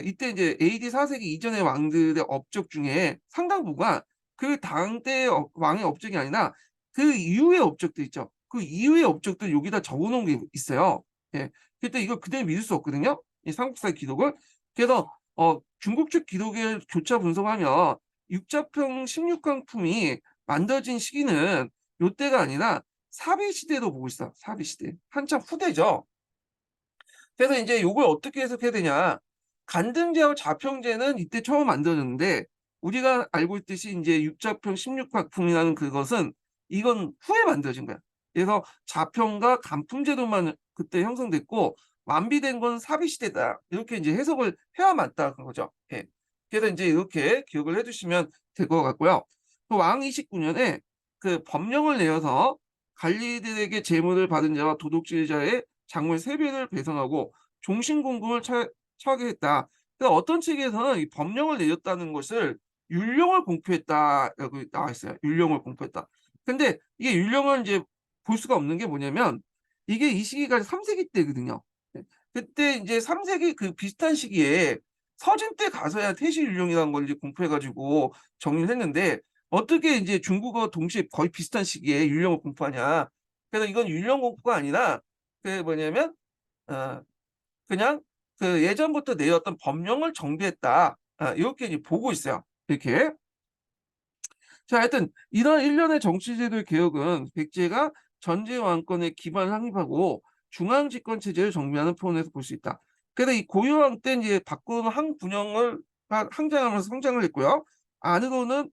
이때 이제 AD 4세기 이전의 왕들의 업적 중에 상당 부가 그 당대 왕의 업적이 아니라 그 이후의 업적도 있죠. 그 이후의 업적들 여기다 적어놓은 게 있어요. 예. 그때 이거 그대로 믿을 수 없거든요. 이 삼국사 기록을. 그래서 중국 측 기록을 교차 분석하면 육자평 16강품이 만들어진 시기는 요때가 아니라 사비시대로 보고 있어. 사비시대. 한참 후대죠. 그래서 이제 요걸 어떻게 해석해야 되냐. 간등제와 자평제는 이때 처음 만들어졌는데 우리가 알고 있듯이 이제 육자평 16각품이라는 그것은 이건 후에 만들어진 거야. 그래서 자평과 간품제도만 그때 형성됐고 완비된 건 사비시대다. 이렇게 이제 해석을 해야 맞다 그런 거죠. 예. 그래서 이제 이렇게 기억을 해두시면 될 것 같고요. 왕 29년에 법령을 내어서 관리들에게 재물을 받은 자와 도둑질자의 작물 3배를 배상하고 종신공금을 처하게 했다. 그래서 어떤 책에서는 이 법령을 내렸다는 것을 율령을 공표했다라고 나와 있어요. 율령을 공표했다. 근데 이게 율령을 이제 볼 수가 없는 게 뭐냐면 이게 이 시기가 3세기 때거든요. 그때 이제 3세기 비슷한 시기에 서진 때 가서야 태시율령이라는 걸 이제 공표해가지고 정리를 했는데 어떻게 이제 중국어 동시에 거의 비슷한 시기에 율령을 공표하냐. 그래서 이건 율령 공표가 아니라 뭐냐면 그냥 예전부터 내었던 법령을 정비했다. 이렇게 이제 보고 있어요. 이렇게. 자, 하여튼 이런 일련의 정치제도의 개혁은 백제가 전제 왕권의 기반을 확립하고 중앙 집권 체제를 정비하는 표현에서 볼 수 있다. 그래서 이 고유왕 때 이제 밖으로는 항군영을 항장하면서 성장을 했고요. 안으로는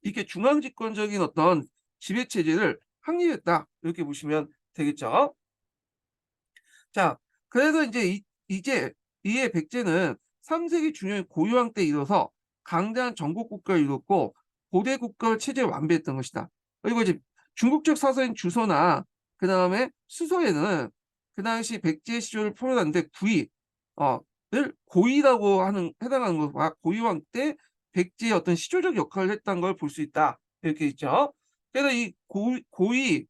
이렇게 중앙 집권적인 어떤 지배 체제를 확립했다. 이렇게 보시면 되겠죠. 자, 그래서 이제 이에 백제는 3세기 중요한 고유왕 때 이뤄서 강대한 전국 국가를 이뤘고 고대 국가 체제를 완비했던 것이다. 그리고 이제 중국적 사서인 주서나 그 다음에 수서에는 그 당시 백제 시조를 표현하는데 를 고이라고 해당하는 것과 고이왕 때 백제의 어떤 시조적 역할을 했다는 걸 볼 수 있다. 이렇게 있죠. 그래서 이 고이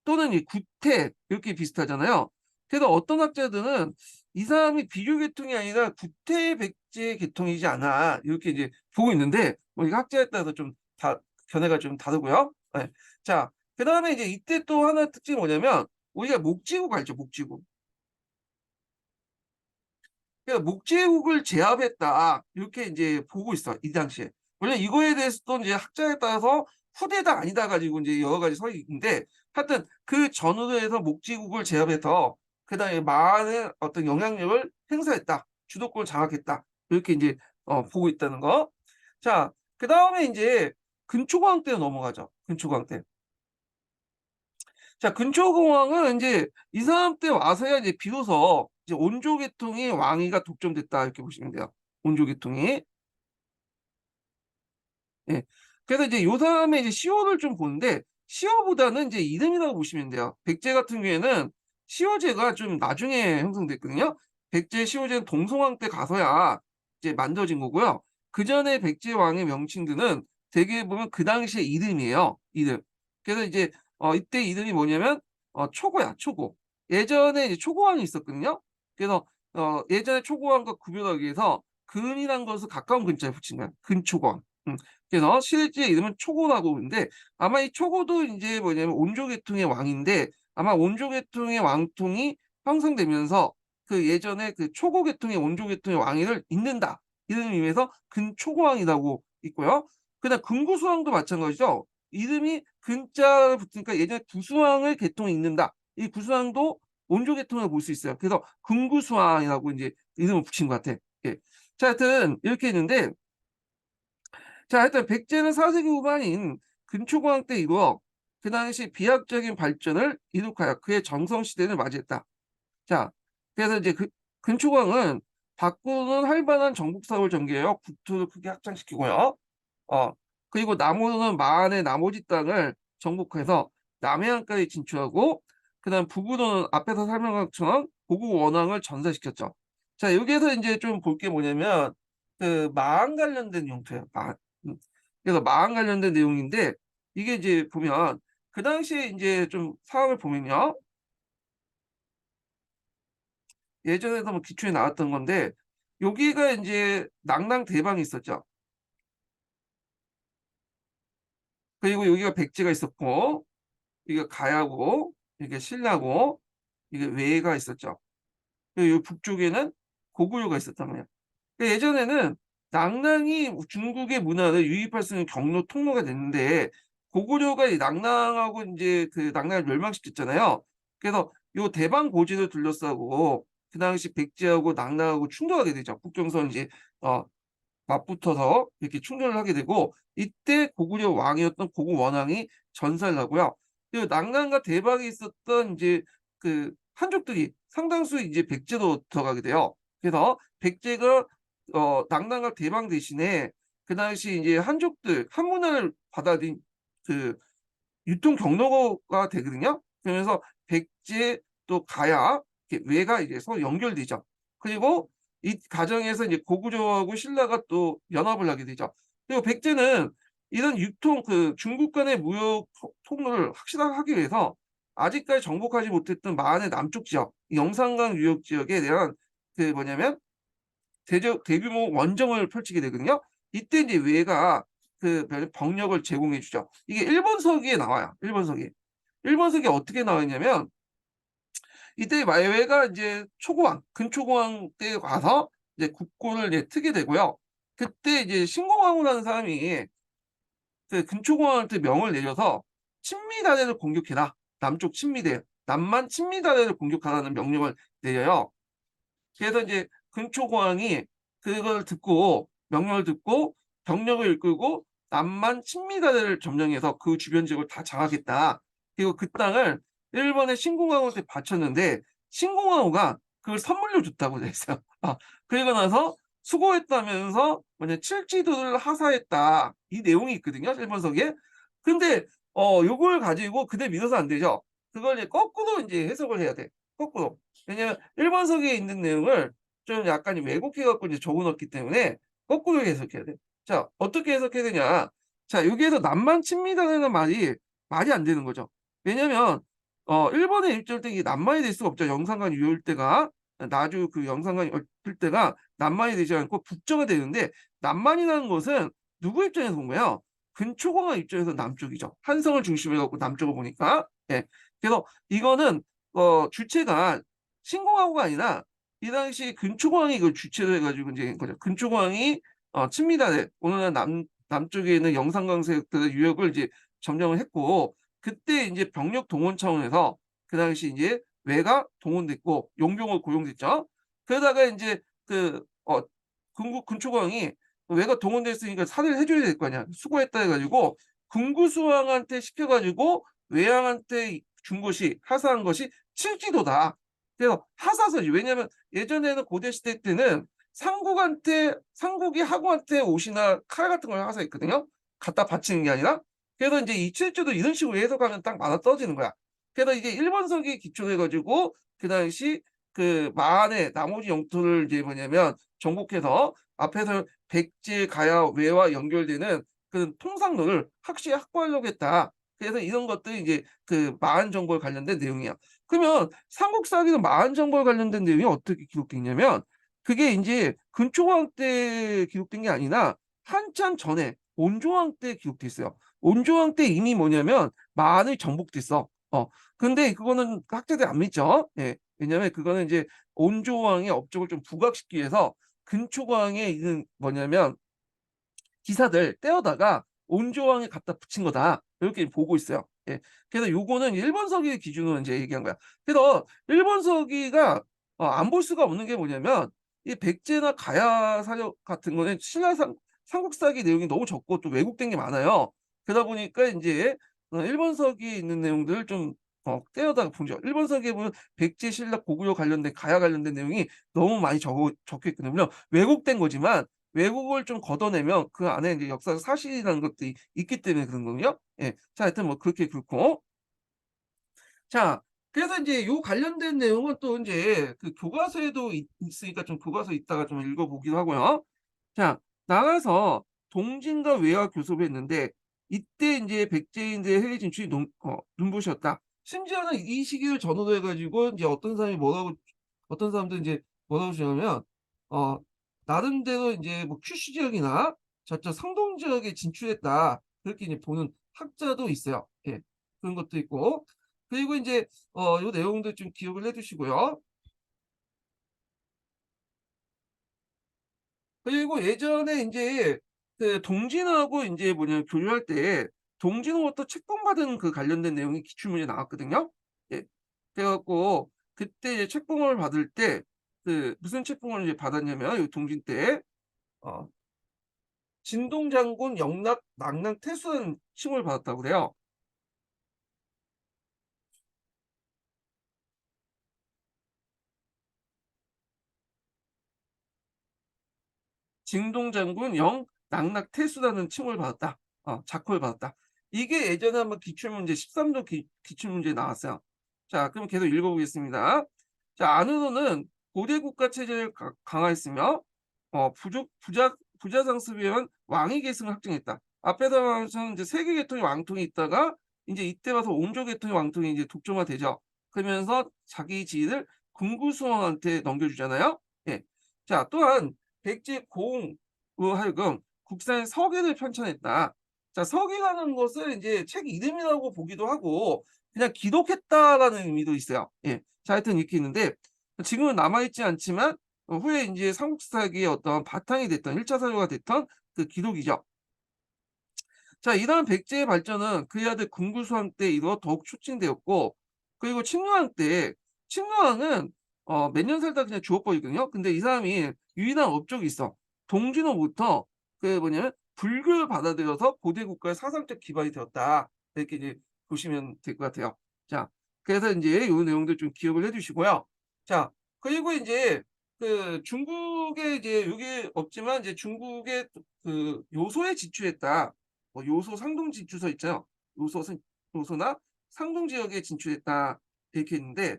또는 이 구태 이렇게 비슷하잖아요. 그래서 어떤 학자들은 이 사람이 비교 계통이 아니라 구태 백제 계통이지 않아 이렇게 이제 보고 있는데 뭐 이거 학자에 따라서 좀 견해가 좀 다르고요. 네. 자, 그다음에 이제 이때 또 하나 특징이 뭐냐면 우리가 목지국 알죠? 목지국. 그러니까 목제국을 제압했다 이렇게 이제 보고 있어 이 당시에. 물론 이거에 대해서 또 이제 학자에 따라서 후대다 아니다 가지고 이제 여러 가지 설인데 하여튼 그 전후로 해서 목제국을 제압해서 그다음에 많은 어떤 영향력을 행사했다, 주도권을 장악했다 이렇게 이제 보고 있다는 거. 자, 그 다음에 이제 근초고왕 때로 넘어가죠. 근초고왕 때. 자, 근초고왕은 이제 이 사람 때 와서야 이제 비로소 이제 온조계통의 왕위가 독점됐다 이렇게 보시면 돼요. 온조계통이. 예. 그래서 이제 요 사람의 이제 시호를 좀 보는데 시호보다는 이제 이름이라고 보시면 돼요. 백제 같은 경우에는 시호제가 좀 나중에 형성됐거든요. 백제 시호제는 동성왕 때 가서야 이제 만들어진 거고요. 그 전에 백제 왕의 명칭들은 대개 보면 그 당시의 이름이에요. 이름. 그래서 이제 이때 이름이 뭐냐면 초고야, 초고. 예전에 이제 초고왕이 있었거든요. 그래서 예전에 초고왕과 구별하기 위해서 근이란 것을 가까운 근자에 붙인 거야. 근초고왕. 그래서 실제 이름은 초고라고 하는데 아마 이 초고도 이제 뭐냐면 온조계통의 왕인데 아마 온조계통의 왕통이 형성되면서 그 예전에 그 초고계통의 온조계통의 왕위를 잇는다 이런 의미에서 근초고왕이라고 있고요. 그다음 근구수왕도 마찬가지죠. 이름이 근자를 붙으니까 예전에 구수왕을 계통에 잇는다. 이 구수왕도 온조계통을 볼 수 있어요. 그래서 근구수왕이라고 이제 이름을 붙인 것 같아. 예. 자, 하여튼 이렇게 있는데 자, 하여튼 백제는 4세기 후반인 근초고왕 때 이루어 그 당시 비약적인 발전을 이룩하여 그의 정성 시대를 맞이했다. 자, 그래서 이제 근초고왕은 밖으로는 활발한 정복 사업을 전개하여 국토를 크게 확장시키고요. 어, 그리고 남으로는 만의 나머지 땅을 정복해서 남해안까지 진출하고 그다음 북으로는 앞에서 설명한 것처럼 고국 원왕을 전사시켰죠. 자, 여기에서 이제 좀 볼 게 뭐냐면 그 마항 관련된 용토예요. 마항. 그래서 마항 관련된 내용인데 이게 이제 보면 그 당시에 이제 좀 사항을 보면요. 예전에도 뭐 기초에 나왔던 건데 여기가 이제 낭랑 대방이 있었죠. 그리고 여기가 백제가 있었고 이게 가야고 이게 신라고 이게 외가 있었죠. 그리고 이 북쪽에는 고구려가 있었단 말이야. 그러니까 예전에는 낭랑이 중국의 문화를 유입할 수 있는 경로 통로가 됐는데 고구려가 이 낭랑하고 이제 그 낭랑을 멸망시켰잖아요. 그래서 요 대방 고지를 둘러싸고 그 당시 백제하고 낭랑하고 충돌하게 되죠. 국경선 이제 어 맞붙어서 이렇게 충돌을 하게 되고 이때 고구려 왕이었던 고구 원왕이 전사를 하고요. 그리고 낭랑과 대박이 있었던 이제 그 한족들이 상당수 이제 백제로 들어가게 돼요. 그래서 백제가 낭랑과 대방 대신에 그 당시 이제 한족들 한문화를 받아들인 그 유통 경로가 되거든요. 그러면서 백제 또 가야 외가 이제 서로 연결되죠. 그리고 이 과정에서 이제 고구려하고 신라가 또 연합을 하게 되죠. 그리고 백제는 이런 유통 그 중국 간의 무역 통로를 확실하게 하기 위해서 아직까지 정복하지 못했던 많은 남쪽 지역, 영산강 유역 지역에 대한 그 뭐냐면 대규모 원정을 펼치게 되거든요. 이때 이제 외가 그 병력을 제공해 주죠. 이게 일본서기에 나와요. 일본서기. 일본서기 어떻게 나왔냐면 이때 마이웨가 이제 초고왕, 근초고왕 때 가서 이제 국고를 이제 트게 되고요. 그때 이제 신공왕후라는 사람이 그 근초고왕한테 명을 내려서 친미다대를 공격해라. 남쪽 친미대, 남만 친미다대를 공격하라는 명령을 내려요. 그래서 이제 근초고왕이 그걸 듣고 명령을 듣고 병력을 이끌고 남만 친미다대를 점령해서 그 주변 지역을 다 장악했다. 그리고 그 땅을 일본의 신공항한테 바쳤는데 신공항호가 그걸 선물로 줬다고 돼 있어요. 그리고 나서 수고했다면서 뭐냐 칠지도를 하사했다. 이 내용이 있거든요, 1 번석에. 근데 요걸 가지고 그대로 믿어서 안 되죠. 그걸 이제 거꾸로 인제 해석을 해야 돼. 거꾸로. 왜냐면 1 번석에 있는 내용을 좀 약간 왜곡해 갖고 이제 적어 놓았기 때문에 거꾸로 해석해야 돼. 자, 어떻게 해석해야 되냐. 자, 여기에서 남만 칩니다라는 말이 안 되는 거죠. 왜냐면 일본에 입절 때 이게 남만이 될 수가 없죠. 영산간 유효일 때가 나주 그 영산간이 얽힐 때가 남만이 되지 않고 북저가 되는데 남만이라는 것은 누구 입장에서 본 거예요? 근초공화 입장에서 남쪽이죠. 한성을 중심으로 해 갖고 남쪽을 보니까. 예. 그래서 이거는 주체가 신공화국가 아니라 이 당시 근초공항이 이걸 주체로 해 가지고 인제 거죠. 근초공항이 친미단에 오늘날 남쪽에 있는 영산강 세력들의 유역을 이제 점령을 했고 그때 인제 병력 동원 차원에서 그 당시 인제 왜가 동원됐고 용병을 고용됐죠. 그러다가 인제 금국 근초공항이 왜가 동원됐으니까 살해를 해 줘야 될 거 아니야. 수고했다 해 가지고 금구수왕한테 시켜 가지고 외왕한테 준 것이 하사한 것이 칠지도다. 그래서 하사서지. 왜냐하면 예전에는 고대 시대 때는 상국이 하국한테 옷이나 칼 같은 걸 하사했거든요. 갖다 바치는 게 아니라. 그래서 인제 이 칠지도 이런 식으로 해석하면 딱 맞아떨어지는 거야. 그래서 이제 일본서기에 기초해 가지고 그 당시 그 만의 나머지 영토를 이제 뭐냐면 정복해서 앞에서 백제, 가야, 왜와 연결되는 그런 통상로를 확실히 확보하려고 했다. 그래서 이런 것들이 이제 그 마한 정보에 관련된 내용이야. 그러면 삼국사기는 마한 정보에 관련된 내용이 어떻게 기록돼 있냐면 그게 인제 근초왕 때 기록된 게 아니라 한참 전에 온조왕 때 기록돼 있어요. 온조왕 때 이미 뭐냐면 마한이 정복됐어. 근데 그거는 학자들이 안 믿죠. 예. 왜냐면 그거는 인제 온조왕의 업적을 좀 부각시키기 위해서 근초광에 있는 뭐냐면 기사들 떼어다가 온조왕에 갖다 붙인 거다. 이렇게 보고 있어요. 예. 그래서 요거는 일본서기 기준으로 인제 얘기한 거야. 그래서 일본서기가 안 볼 수가 없는 게 뭐냐면 이 백제나 가야 사력 같은 거는 신라 삼국사기 내용이 너무 적고 또 왜곡된 게 많아요. 그러다 보니까 인제 일본서기에 있는 내용들을 좀 떼어다가 본 거죠. 일본서기에 보면 백제, 신라, 고구려 관련된 가야 관련된 내용이 너무 많이 적혀 있거든요. 물론 왜곡된 거지만 왜곡을 좀 걷어내면 그 안에 인제 역사적 사실이라는 것들이 있기 때문에 그런 거거든요. 예. 자, 하여튼 뭐 그렇게 그렇고. 자, 그래서 인제 요 관련된 내용은 또 인제 그 교과서에도 있으니까 좀 교과서 이따가 좀 읽어 보기로 하고요. 자, 나가서 동진과 외화 교섭을 했는데 이때 인제 백제인들의 해외 진출이 눈부셨다. 심지어는 이 시기를 전후로 해 가지고 인제 어떤 사람들은 인제 뭐라고 주장하냐면 어 나름대로 인제 뭐 큐슈 지역이나 저쪽 성동 지역에 진출했다. 그렇게 이제 보는 학자도 있어요. 예. 그런 것도 있고. 그리고 인제 요 내용들 좀 기억을 해 두시고요. 그리고 예전에 인제 그 동진하고 인제 뭐냐 교류할 때 동진으로부터 책봉받은 그 관련된 내용이 기출문제에 나왔거든요. 예. 그래 갖고 그때 이제 책봉을 받을 때 그 무슨 책봉을 이제 받았냐면 요 동진 때 어 진동장군 영락 낙랑 태수라는 칭호를 받았다고 그래요. 진동장군 영 낙낙태수라는 칭호를 받았다. 작호를 받았다. 이게 예전에 한번 기출문제 13도 기출문제에 나왔어요. 자, 그럼 계속 읽어 보겠습니다. 자, 안으로는 고대 국가 체제를 강화했으며 부자 상습에 의한 왕위 계승을 확정했다. 앞에서는 이제 세계 계통의 왕통이 있다가 인제 이때 와서 온조 계통의 왕통이 이제 독점화되죠. 그러면서 자기 지위를 금구수왕한테 넘겨주잖아요. 예. 자, 또한 백제 고흥으로 하여금 국사의 서기를 편찬했다. 자, 서기라는 것을 인제 책 이름이라고 보기도 하고 그냥 기록했다라는 의미도 있어요. 예. 자, 하여튼 이렇게 있는데 지금은 남아 있지 않지만 후에 인제 삼국사기의 어떤 바탕이 됐던 1차 사료가 됐던 그 기록이죠. 자, 이러한 백제의 발전은 그의 아들 금구수왕 때 이루어 더욱 촉진되었고 그리고 친루왕 때 친루왕은 몇 년 살다 그냥 죽어버리거든요. 근데 이 사람이 유일한 업적이 있어. 동진호부터 그 뭐냐면 불교를 받아들여서 고대 국가의 사상적 기반이 되었다. 이렇게 이제 보시면 될 것 같아요. 자, 그래서 인제 요 내용들 좀 기억을 해 두시고요. 자, 그리고 이제 그 중국에 이제 여기 없지만 이제 중국의 그 요소에 진출했다. 뭐 요소 상동 진출서 있죠. 요소 요소나 상동 지역에 진출했다. 이렇게 있는데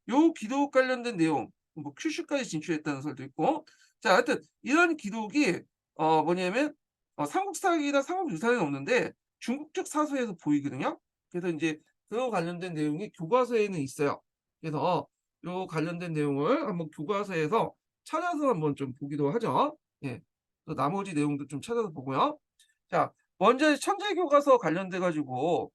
요 기록 관련된 내용 뭐 큐슈까지 진출했다는 설도 있고 자 하여튼 이런 기록이 뭐냐면 삼국사기나 삼국유사에는 없는데 중국적 사서에서 보이거든요. 그래서 인제 그거 관련된 내용이 교과서에는 있어요. 그래서 요 관련된 내용을 한번 교과서에서 찾아서 한번 좀 보기도 하죠. 예. 또 나머지 내용도 좀 찾아서 보고요. 자 먼저 천재교과서 관련돼 가지고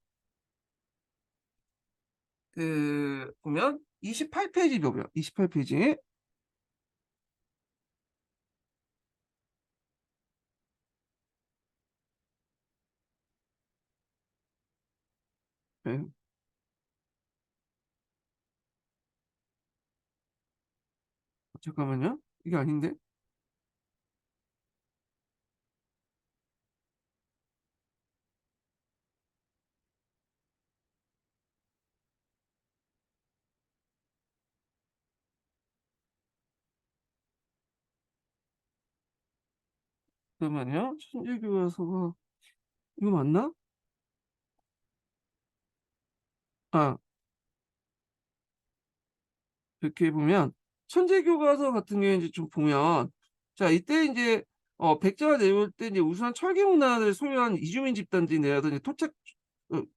그 보면 28 페이지 보면 28 페이지. 예. 잠깐만요. 이게 아닌데. 잠깐만요. 천재교과서가 이거 맞나? 아 이렇게 보면 천재교과서 같은 경우에 이제 좀 보면 자 이때 인제 백제가 내려올 때 인제 우수한 철기 문화를 소유한 이주민 집단들이 내려서 이제 토착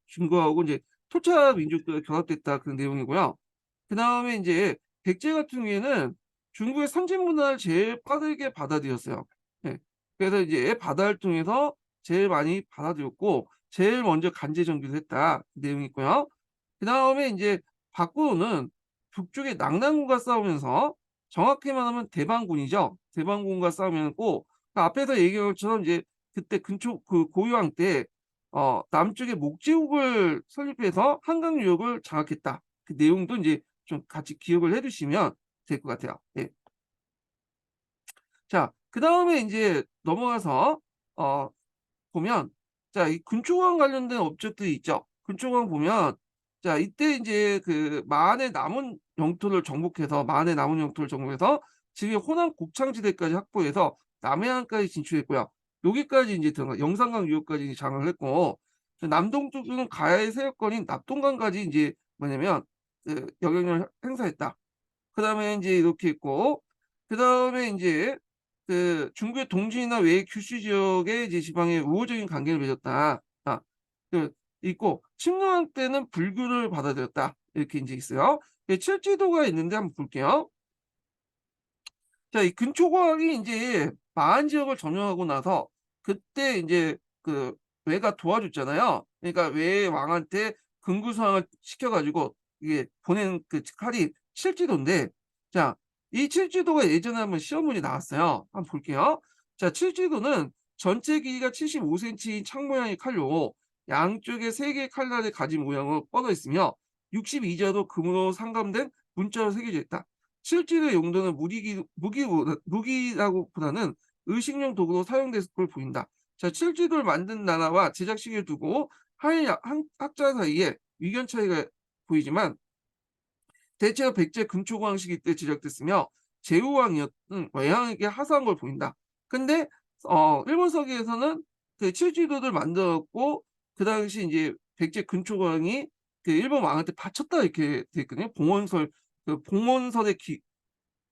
증거하고 인제 토착 민족들과 결합됐다 그런 내용이고요. 그다음에 인제 백제 같은 경우에는 중국의 선진 문화를 제일 빠르게 받아들였어요. 예. 그래서 이제 바다를 통해서 제일 많이 받아들였고 제일 먼저 간제 정비를 했다 그 내용이 있고요. 그다음에 인제 박구는 북쪽의 낙난군과 싸우면서 정확히 말하면 대방군이죠. 대방군과 싸우면서 그 앞에서 얘기한 것처럼 이제 그때 근초 그 고유왕 때 남쪽의 목제국을 설립해서 한강 유역을 장악했다. 그 내용도 인제 좀 같이 기억을 해 두시면 될 것 같아요. 예. 자 그다음에 인제 넘어가서 어 보면 자 이 근초강 관련된 업적들이 있죠. 근초강 보면 자 이때 인제 그 만의 남은 영토를 정복해서 만의 남은 영토를 정복해서 지금의 호남 곡창지대까지 확보해서 남해안까지 진출했고요. 여기까지 인제 들어가 영산강 유역까지 이제 장악을 했고 그 남동쪽은 가야의 세력권인 낙동강까지 인제 뭐냐면 그 영향력을 행사했다. 그다음에 인제 이렇게 있고 그다음에 인제 그 중국의 동진이나 외의 규슈 지역의 이제 지방에 우호적인 관계를 맺었다. 그 있고 침공할 때는 불교를 받아들였다. 이렇게 인제 있어요. 예 칠지도가 있는데 한번 볼게요. 자 이 근초광이 인제 마한 지역을 점령하고 나서 그때 인제 그 외가 도와줬잖아요. 그러니까 외의 왕한테 금구수왕을 시켜 가지고 이게 보낸 그 칼이 칠지도인데 자 이 칠지도가 예전에 한번 시험 문이 나왔어요. 한번 볼게요. 자 칠지도는 전체 길이가 75 센티인 창 모양의 칼로 양쪽에 3 개의 칼날을 가진 모양으로 뻗어 있으며 62자도 금으로 상감된 문자로 새겨져 있다. 실제로의 용도는 무기라고보다는 의식용 도구로 사용됐을 걸 보인다. 자 칠지도를 만든 나라와 제작 시기를 두고 한일 학자 사이에 의견 차이가 보이지만 대체로 백제 금초광 시기 때 제작됐으며 제후왕이었던 외왕에게 하사한 걸 보인다. 근데 일본 서기에서는 그 칠지도를 만들었고 그 당시 인제 백제 근초광이 그 일본 왕한테 바쳤다 이렇게 돼 있거든요. 봉원설 그 봉원설의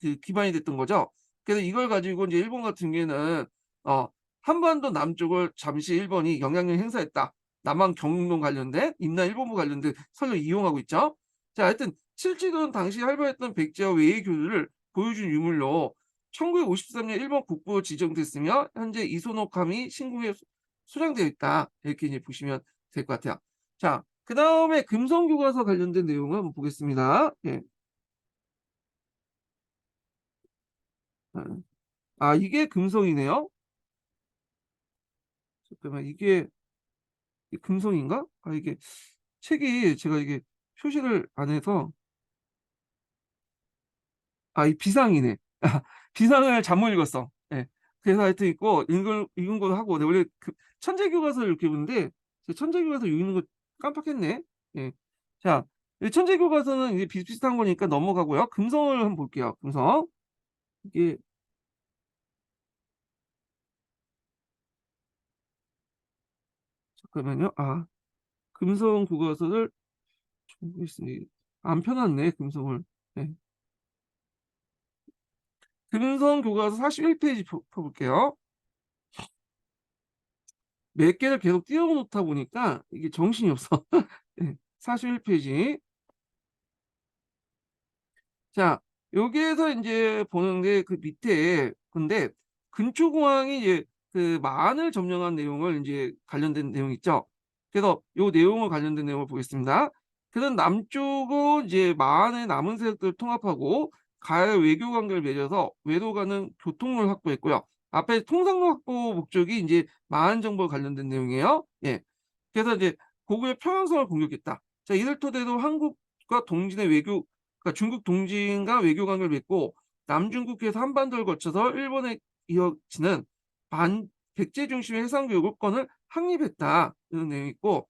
그 기반이 됐던 거죠. 그래서 이걸 가지고 인제 일본 같은 경우에는 어 한반도 남쪽을 잠시 일본이 영향력 행사했다. 남한 경동 관련된 임나 일본부 관련된 설을 이용하고 있죠. 자 하여튼 칠지도는 당시 활발했던 백제와 외의 교류를 보여준 유물로 1953년 일본 국보로 지정됐으며 현재 이소노카미 신궁에 소장되어 있다. 이렇게 이제 보시면 될 것 같아요. 자 그다음에 금성교과서 관련된 내용을 한번 보겠습니다. 예. 어. 아 이게 금성이네요. 잠깐만 이게 금성인가? 아 이게 책이 제가 이게 표시를 안 해서 아 이 비상이네. 비상을 잘못 읽었어. 예. 그래서 하여튼 있고 읽은 걸로 하고 내가 원래 그 천재교과서를 이렇게 보는데 제가 천재교과서 읽는 거 깜빡했네. 예. 자 천재교과서는 이제 비슷비슷한 거니까 넘어가고요. 금성을 한번 볼게요. 금성. 이게 잠깐만요. 금성 국어서를 안 펴놨네, 금성을. 네. 금성 교과서 41페이지 펴볼게요. 몇 개를 계속 띄워놓다 보니까 이게 정신이 없어. 네, 41페이지. 자, 여기에서 이제 보는데 그 밑에 근데 근초공항이 이제 그 마흔을 점령한 내용을 이제 관련된 내용 있죠. 그래서 요 내용을 관련된 내용을 보겠습니다. 그런 남쪽은 이제 마흔의 남은 세력들을 통합하고 가해 외교 관계를 맺어서 외도 가는 교통을 확보했고요. 앞에 통상로 확보 목적이 이제 마흔 정보 관련된 내용이에요. 예. 그래서 이제 고구려 평양성을 공격했다. 자, 이를 토대로 한국과 동진의 외교 그러니까 중국 동진과 외교 관계를 맺고 남중국해에서 한반도를 거쳐서 일본에 이어지는 백제 중심의 해상 교역권을 확립했다. 이런 내용이 있고,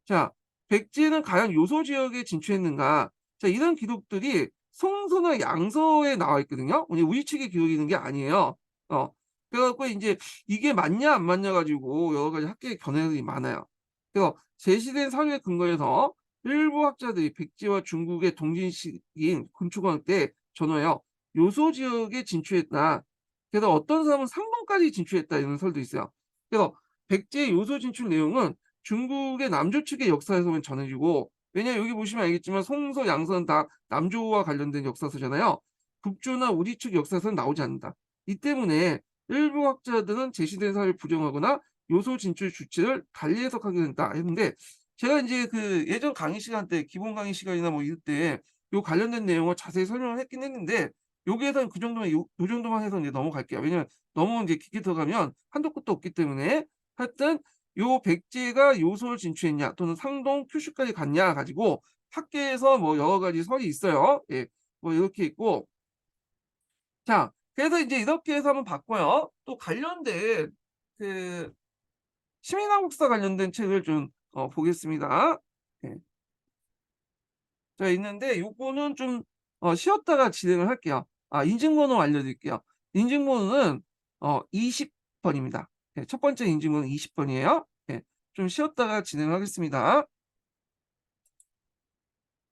자, 백제는 과연 요소 지역에 진출했는가? 자, 이런 기록들이 성서나 양서에 나와 있거든요. 우리 측의 기록이 있는 게 아니에요. 그래갖고 이제 이게 맞냐 안 맞냐 가지고 여러 가지 학계의 견해들이 많아요. 그래서 제시된 사료에 근거해서 일부 학자들이 백제와 중국의 동진 시기인 군초고항 때 전후에요. 요소 지역에 진출했다. 그래서 어떤 사람은 상동까지 진출했다 이런 설도 있어요. 그래서 백제의 요소 진출 내용은 중국의 남조 측의 역사에서만 전해지고 왜냐 여기 보시면 알겠지만 송서, 양서는 다 남조와 관련된 역사서잖아요. 북조나 우리 측 역사에서는 나오지 않는다. 이 때문에 일부 학자들은 제시된 사실을 부정하거나 요소 진출 주체를 달리 해석하게 된다 했는데 제가 이제 그 예전 강의 시간 때 기본 강의 시간이나 뭐 이럴 때 요 관련된 내용을 자세히 설명을 했긴 했는데 여기에서는 그 정도만 요 정도만 해서 이제 넘어갈게요. 왜냐면 너무 이제 깊게 들어가면 한도 끝도 없기 때문에 하여튼 요 백제가 요소를 진출했냐 또는 상동 큐슈까지 갔냐 가지고 학계에서 뭐 여러 가지 설이 있어요. 예. 뭐 이렇게 있고 자 그래서 이제 이렇게 해서 한번 봤고요. 또 관련된 그 시민한국사 관련된 책을 좀 보겠습니다. 예. 자 있는데 요거는 좀 쉬었다가 진행을 할게요. 인증번호 알려드릴게요. 인증번호는 20번입니다. 예, 첫 번째 인증번호 20번이에요. 예, 좀 쉬었다가 진행하겠습니다.